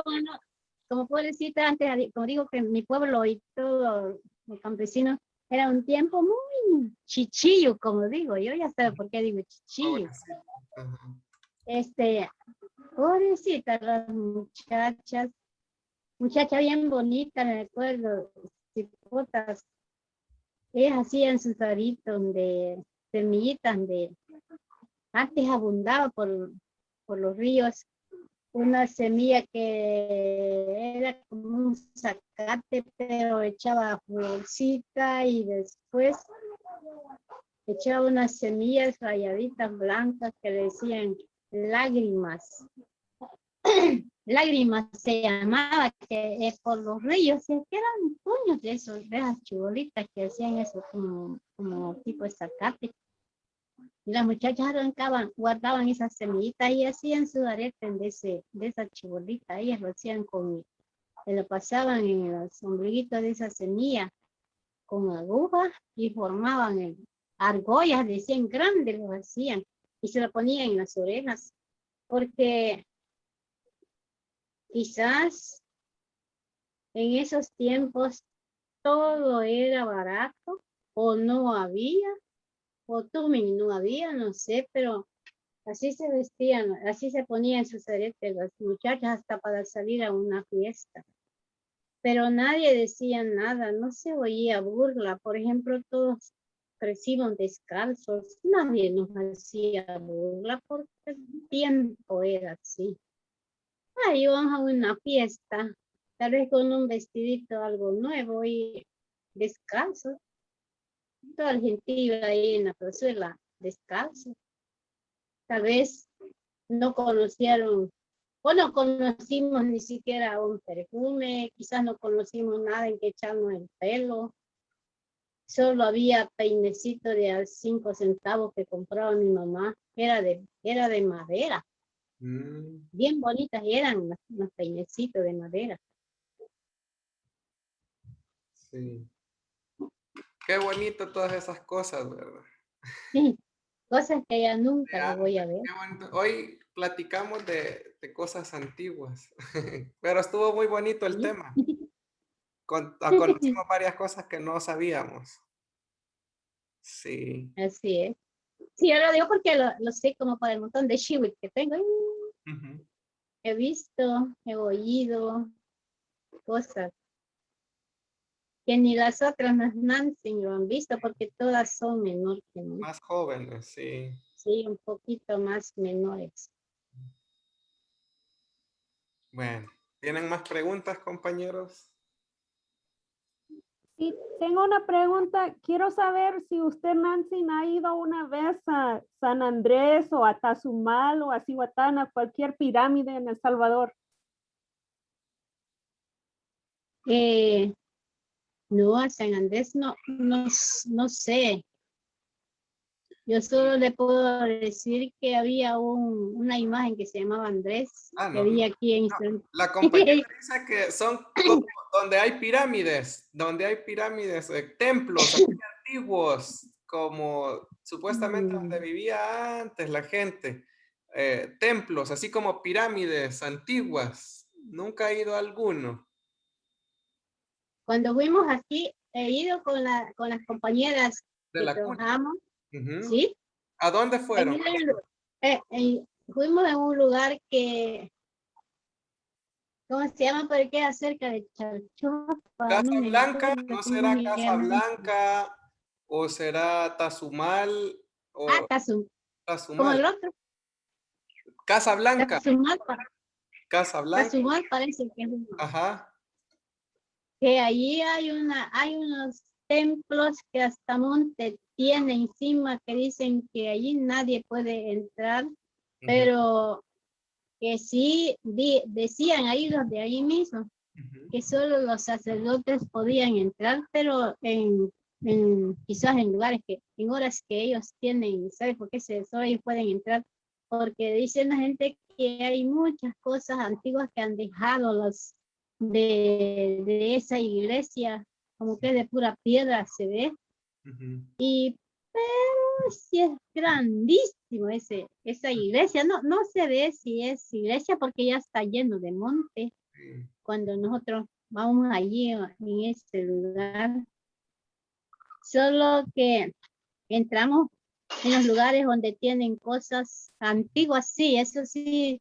Speaker 2: como pobrecita, antes, como digo que mi pueblo y todo los campesinos era un tiempo muy chichillo, como digo, yo ya sé por qué digo chichillo.
Speaker 3: Pobrecito. Ajá.
Speaker 2: Pobrecita las muchacha bien bonita, me acuerdo, chicotas, ellas hacían sus aritos de semillitas de, antes abundaba por los ríos una semilla que era como un zacate, pero echaba florcita y después echaba unas semillas rayaditas blancas que le decían lágrimas. Lágrimas se llamaba, que por los ríos, que eran puños de esas chibolitas que hacían eso como tipo de zacate. Y las muchachas arrancaban, guardaban esas semillitas y hacían su arete de esa chibolita. Ellas lo hacían lo pasaban en los ombliguitos de esa semilla con agujas y formaban argollas, decían grandes, lo hacían y se lo ponían en las orejas, porque quizás en esos tiempos todo era barato o no había, o Tumin no había, no sé, pero así se vestían, así se ponían sus aretes las muchachas hasta para salir a una fiesta. Pero nadie decía nada, no se oía burla. Por ejemplo, todos crecimos descalzos, nadie nos hacía burla porque el tiempo era así. Íbamos a una fiesta, tal vez con un vestidito algo nuevo y descalzo. Toda la gente iba ahí en la plazuela descalzo. Tal vez no conocieron o no conocimos ni siquiera un perfume, quizás no conocimos nada en que echarnos el pelo. Solo había peinecito de 5 centavos que compraba mi mamá. Era de madera. Bien bonitas eran los peinecitos de madera.
Speaker 3: Sí. Qué bonito todas esas cosas, ¿verdad?
Speaker 2: Sí, cosas que ya nunca las voy a ver.
Speaker 3: Qué bonito. Hoy platicamos de cosas antiguas, pero estuvo muy bonito el
Speaker 2: Sí.
Speaker 3: tema. Conocimos varias cosas que no sabíamos. Sí.
Speaker 2: Así es. Sí, yo lo digo porque lo sé como para el montón de chihuit que tengo.
Speaker 3: Ujú.
Speaker 2: He visto, he oído cosas que ni las otras Nancy lo han visto porque todas son menores que mí.
Speaker 3: Más jóvenes, sí.
Speaker 2: Sí, un poquito más menores.
Speaker 3: Bueno, ¿tienen más preguntas, compañeros?
Speaker 1: Sí, tengo una pregunta. Quiero saber si usted, Nancy, ha ido una vez a San Andrés o a Tazumal o a Cihuatán, a cualquier pirámide en El Salvador.
Speaker 2: No, a San Andrés no sé. Yo solo le puedo decir que había una imagen que se llamaba Andrés, que
Speaker 3: No.
Speaker 2: había aquí en San...
Speaker 3: La compañera dice que son como donde hay pirámides, templos así antiguos, como supuestamente donde vivía antes la gente. Templos, así como pirámides antiguas. Nunca he ido a alguno.
Speaker 2: Cuando fuimos aquí, he ido con las compañeras
Speaker 3: De
Speaker 2: que
Speaker 3: la CUNY.
Speaker 2: trabajamos,
Speaker 3: Ujú.
Speaker 2: ¿sí?
Speaker 3: ¿A dónde fueron?
Speaker 2: Fuimos a un lugar que, ¿cómo se llama? Pero queda cerca de Chalchuapa, no
Speaker 3: ¿Casa
Speaker 2: me
Speaker 3: Blanca?
Speaker 2: acuerdo
Speaker 3: ¿No
Speaker 2: cómo
Speaker 3: será
Speaker 2: se
Speaker 3: Casa
Speaker 2: llama.
Speaker 3: Blanca o será Tazumal o
Speaker 2: Como
Speaker 3: Tazumal?
Speaker 2: el otro,
Speaker 3: Casa Blanca,
Speaker 2: Tazumal,
Speaker 3: Casa Blanca.
Speaker 2: Tazumal parece que es uno.
Speaker 3: Ajá.
Speaker 2: Que allí hay unos templos que hasta monte tiene encima que dicen que allí nadie puede entrar, pero que sí decían ahí los de ahí mismo que solo los sacerdotes podían entrar, pero quizás en lugares en horas que ellos tienen, ¿sabes por qué solo ellos pueden entrar? Porque dicen la gente que hay muchas cosas antiguas que han dejado los de esa iglesia, como que de pura piedra se ve, y pero sí es grandísimo esa iglesia, no se ve si es iglesia porque ya está lleno de monte. Cuando nosotros vamos allí en ese lugar, solo que entramos en los lugares donde tienen cosas antiguas, sí, eso sí,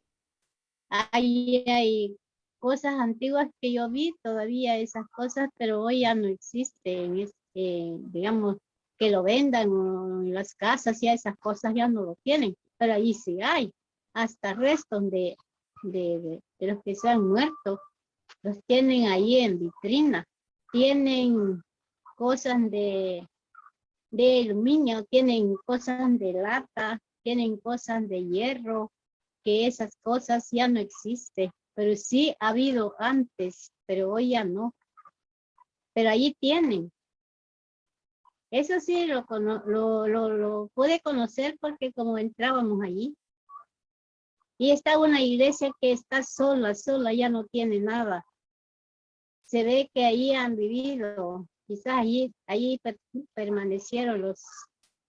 Speaker 2: ahí hay cosas antiguas que yo vi, todavía esas cosas, pero hoy ya no existen digamos, que lo vendan o en las casas, ya esas cosas ya no lo tienen, pero ahí sí hay, hasta restos de los que se han muerto, los tienen ahí en vitrina, tienen cosas de aluminio, tienen cosas de lata, tienen cosas de hierro, que esas cosas ya no existen, pero sí ha habido antes, pero hoy ya no. Pero allí tienen. Eso sí lo pude conocer porque como entrábamos allí. Y está una iglesia que está sola, ya no tiene nada. Se ve que ahí han vivido, quizás allí permanecieron los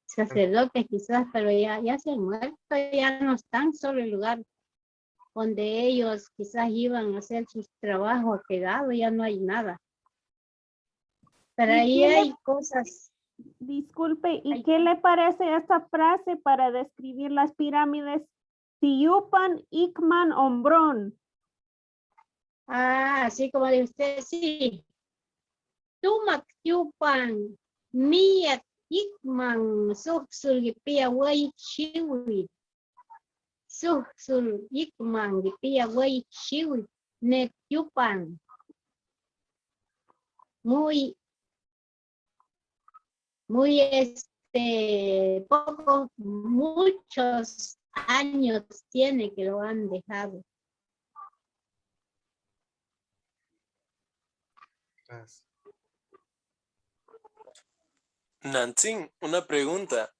Speaker 2: sacerdotes quizás, pero ya se han muerto, ya no están, solo el lugar donde ellos quizás iban a hacer sus trabajos ha quedado, ya no hay nada. Pero ahí hay cosas.
Speaker 1: Disculpe, ¿y qué le parece esta frase para describir las pirámides? Tiyupan, Ikman, Ombrón.
Speaker 2: Ah, así como de usted, sí. Tumak Yupan, Miyak Ikman, Suxul Gipia Way Chiwi. Suxul Ikman Gipia Way Chiwi. Nek Yupan. Muy muchos años tiene que lo han dejado.
Speaker 3: Gracias.
Speaker 4: Nancy, una pregunta.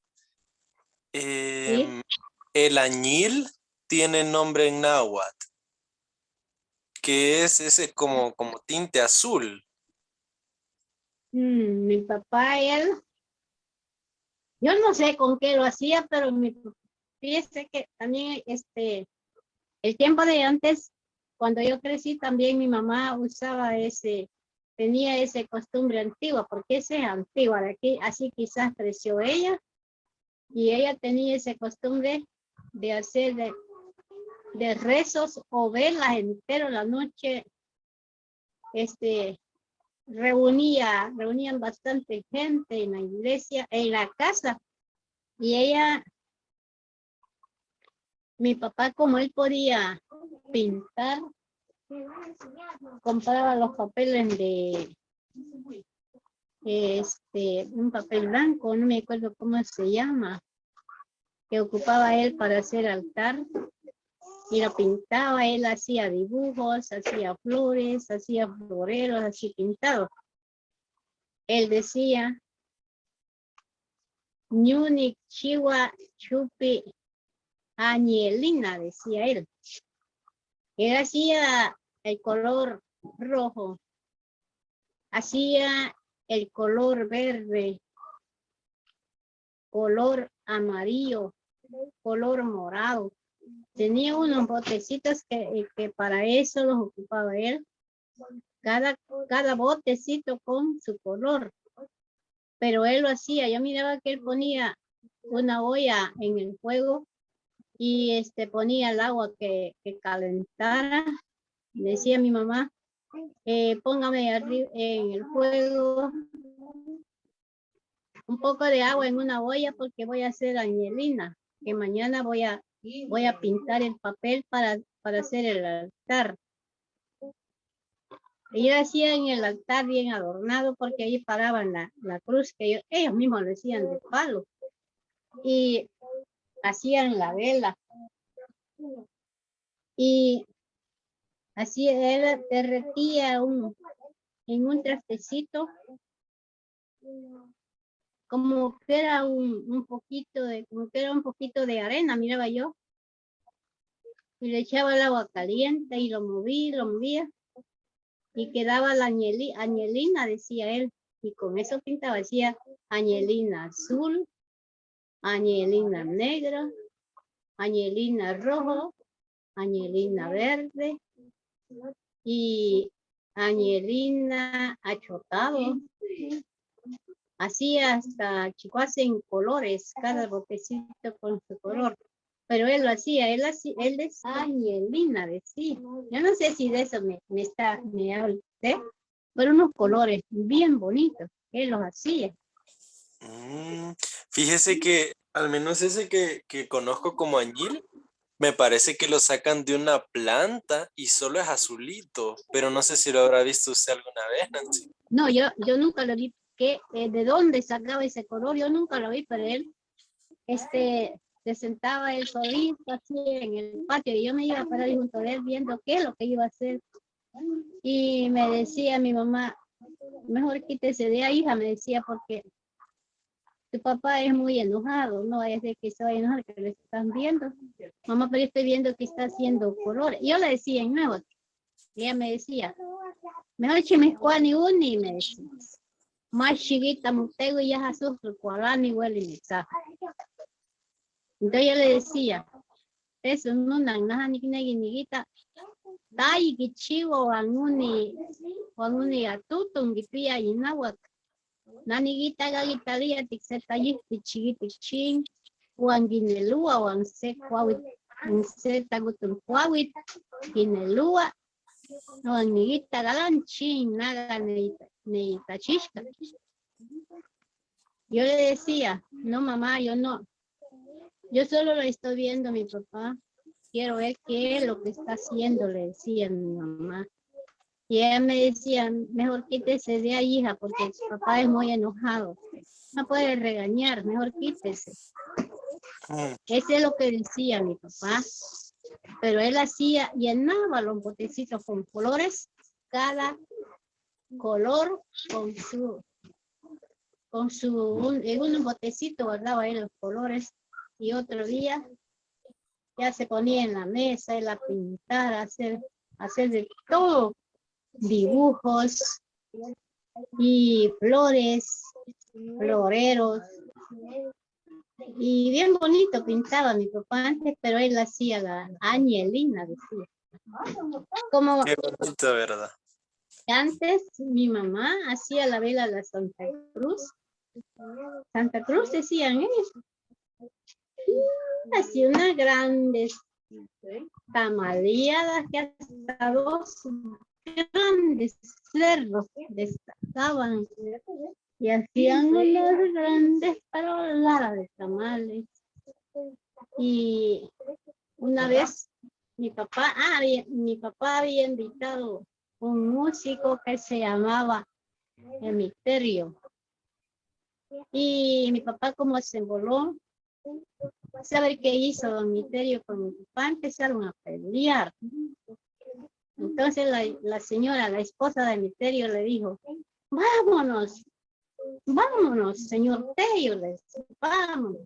Speaker 2: ¿Sí?
Speaker 4: El añil tiene nombre en náhuatl, que es ese como tinte azul.
Speaker 2: Mi papá, yo no sé con qué lo hacía, pero fíjese que también el tiempo de antes, cuando yo crecí, también mi mamá usaba tenía esa costumbre antigua, porque esa es antigua, de aquí, así quizás creció ella, y ella tenía esa costumbre de hacer de rezos o velas entero la noche, reunían bastante gente en la iglesia, en la casa, y mi papá, como él podía pintar, compraba los papeles de un papel blanco, no me acuerdo cómo se llama, que ocupaba él para hacer altar, y lo pintaba, él hacía dibujos, hacía flores, hacía floreros, así pintados. Él decía, Ñunik Chiwa Chupi Añelina, decía él. Él hacía el color rojo, hacía el color verde, color amarillo, color morado. Tenía unos botecitos que para eso los ocupaba él. Cada botecito con su color. Pero él lo hacía, yo miraba que él ponía una olla en el fuego y ponía el agua que calentara. Decía mi mamá, póngame arriba en el fuego un poco de agua en una olla porque voy a hacer añelina, que mañana voy a pintar el papel para hacer el altar. Y yo hacía en el altar bien adornado porque ahí paraban la cruz que ellos mismos lo hacían de palo. Y hacían la vela. Y así él derretía en un trastecito como que era un poquito de arena, miraba yo. Y le echaba el agua caliente y lo movía. Y quedaba la añelina, decía él. Y con eso pintaba, decía añelina azul, añelina negra, añelina rojo, añelina verde y añelina achotado. Así hasta chicuas en colores, cada botecito con su color. Pero él lo hacía, él es añelina, decía. Yo no sé si de eso me habla usted. pero unos colores bien bonitos. Él los hacía.
Speaker 4: Fíjese que al menos ese que conozco como añil, me parece que lo sacan de una planta y solo es azulito, pero no sé si lo habrá visto usted alguna vez, Nancy.
Speaker 2: No, yo nunca lo vi. ¿De dónde sacaba ese color? Yo nunca lo vi, pero él se sentaba él solito así en el patio y yo me iba a parar junto a él viendo qué es lo que iba a hacer. Y me decía mi mamá, mejor quítese de ahí, hija, me decía, porque tu papá es muy enojado, no es de que se vaya a enojar, que lo están viendo. Mamá, pero yo estoy viendo que está haciendo colores. Yo le decía en nuevo, y ella me decía, mejor chime Juan uni, me decía. Más chiquita, mutego y ya sus cualani huele y mensaje. Entonces yo le decía, eso no nada ni niguita, dai que chivo anguni atutun gipia y nahuac. Naniguita gagitalia tixeta yispi chiquiti chin, guanguinelua, guanse cuavit, guanseta gutun cuavit, guinelua, guaniguita galanchin, naga neita chisca. Yo le decía, no mamá, yo no. Yo solo lo estoy viendo a mi papá. Quiero ver qué es lo que está haciendo, le decía a mi mamá. Y ella me decía, mejor quítese de ahí, hija, porque su papá es muy enojado. No puede regañar, mejor quítese. Ese es lo que decía mi papá. Pero él llenaba los botecitos con colores, cada color en un botecito guardaba él los colores. Y otro día ya se ponía en la mesa, él a pintar, hacer de todo, dibujos y flores, floreros. Y bien bonito pintaba mi papá antes, pero él hacía la añelina, decía. Como
Speaker 4: Qué bonito, ¿verdad?
Speaker 2: antes mi mamá hacía la vela de la Santa Cruz. Santa Cruz decían ellos. Hacía unas grandes tamaleadas que hasta 2 grandes cerros destacaban y hacían unas grandes paroladas de tamales. Y una vez mi papá había invitado un músico que se llamaba Emiterio. Y mi papá, como se envoló, ¿sabe qué hizo don Emiterio con mi papá? Empezaron a pelear. Entonces la señora, la esposa de Emiterio, le dijo, vámonos, señor Tello, le dice, vámonos.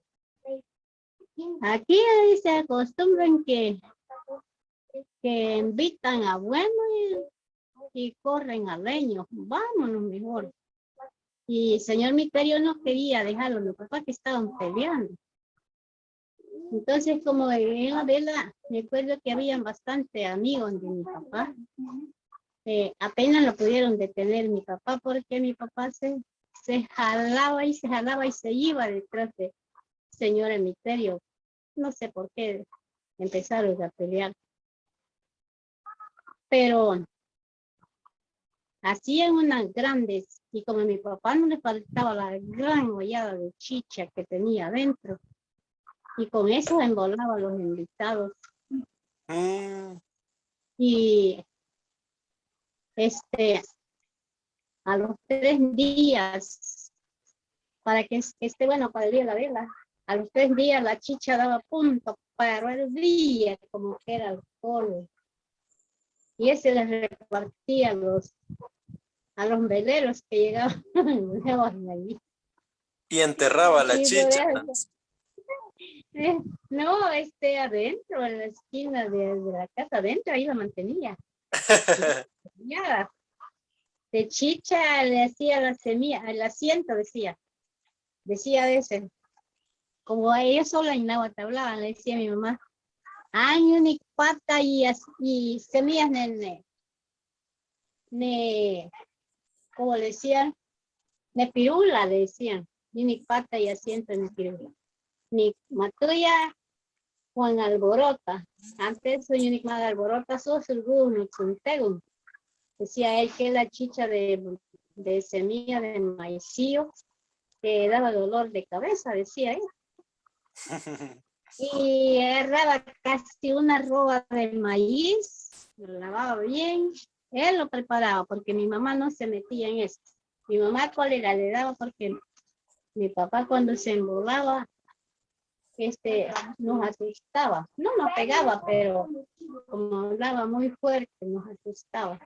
Speaker 2: Aquí se acostumbran que invitan a bueno y corren a leños, vámonos mejor. Y el señor Emiterio no quería dejarlo, los papás que estaban peleando. Entonces, como en la vela, me acuerdo que habían bastante amigos de mi papá. Apenas lo pudieron detener mi papá, porque mi papá se jalaba y se iba detrás del señor Emiterio. No sé por qué empezaron a pelear. Pero hacían unas grandes, y como a mi papá no le faltaba la gran hollada de chicha que tenía adentro, y con eso embolaba a los invitados. Y a los 3 días, para que esté bueno para el día de la vela, a los 3 días la chicha daba punto para el día, como que era alcohol. Y ese les repartía a los veleros que llegaban allí.
Speaker 4: Y enterraba la chicha.
Speaker 2: No, adentro, en la esquina de la casa, adentro, ahí la mantenía. De chicha le hacía la semilla, el asiento decía a veces, como a ella sola en náhuatl hablaban, le decía a mi mamá, hay una pata y semillas como le decían, de pirula, le decían, ni pata y asiento en pirula. Ni matuya Juan Alborota. Antes soy ni más alborota, sos el guno, Decía él que la chicha de semilla de maicillo que daba dolor de cabeza, decía él. Y agarraba casi una roba de maíz, lo lavaba bien, él lo preparaba porque mi mamá no se metía en eso. Mi mamá cólera le daba porque mi papá cuando se embolaba, nos asustaba. No nos pegaba, pero como hablaba muy fuerte, nos asustaba.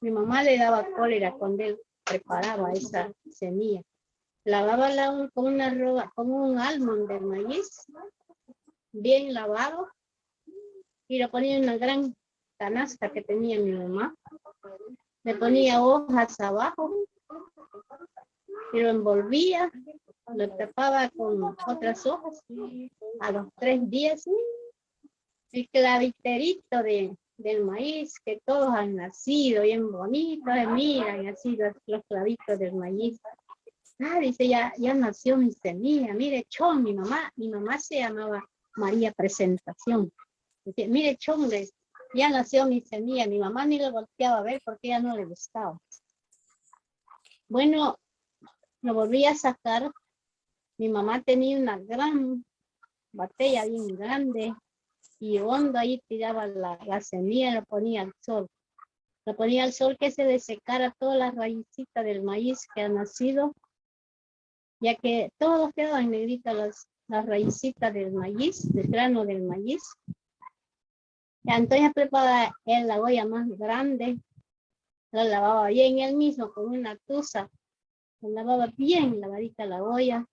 Speaker 2: Mi mamá le daba cólera cuando él preparaba esa semilla. Lavaba con una roba, con un almond de maíz, bien lavado, y lo ponía en una gran canasta que tenía mi mamá. Le ponía hojas abajo y lo envolvía, lo tapaba con otras hojas. A los 3 días, el claviterito del maíz, que todos han nacido bien bonitos, mira, han nacido los clavitos del maíz. Ah, dice, ya nació mi semilla, mire, Chon, mi mamá se llamaba María Presentación. Dice, mire, Chon, ya nació mi semilla, mi mamá ni lo volteaba a ver porque ya no le gustaba. Bueno, lo volví a sacar. Mi mamá tenía una gran botella bien grande y hondo, ahí tiraba la semilla y lo ponía al sol. Lo ponía al sol que se desecara todas las raícitas del maíz que ha nacido, ya que todos quedaban negritas las raícitas del maíz, del grano del maíz. Y entonces preparaba él la olla más grande, la lavaba bien él mismo con una tusa, la lavaba bien lavadita la olla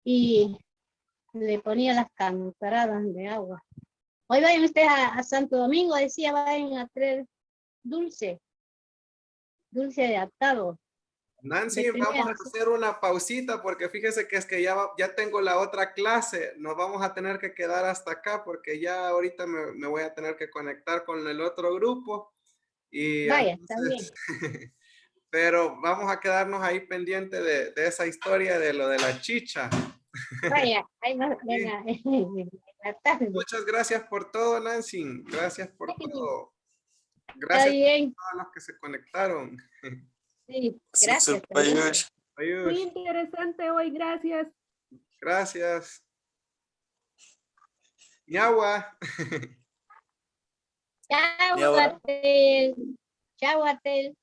Speaker 2: y le ponía las cantaradas de agua. Hoy vayan ustedes a Santo Domingo, decía, vayan a traer dulce de atado.
Speaker 3: Nancy,
Speaker 2: De
Speaker 3: vamos
Speaker 2: primera,
Speaker 3: a hacer una pausita porque fíjese que es que ya tengo la otra clase. Nos vamos a tener que quedar hasta acá porque ya ahorita me voy a tener que conectar con el otro grupo. Y
Speaker 2: vaya, está bien.
Speaker 3: entonces, pero vamos a quedarnos ahí pendiente de esa historia de lo de la chicha.
Speaker 2: Vaya, ahí nos ven en la tarde.
Speaker 3: Muchas gracias por todo, Nancy. Gracias por todo.
Speaker 2: Está
Speaker 3: Gracias
Speaker 2: bien,
Speaker 3: a todos los que se conectaron.
Speaker 2: sí,
Speaker 4: Super
Speaker 2: gracias también.
Speaker 4: Payush.
Speaker 1: Muy
Speaker 3: Ayush,
Speaker 1: interesante hoy, gracias.
Speaker 3: gracias. Ñagua.
Speaker 2: Chao,
Speaker 4: Y ahora,
Speaker 2: Atel. Chao, Atel.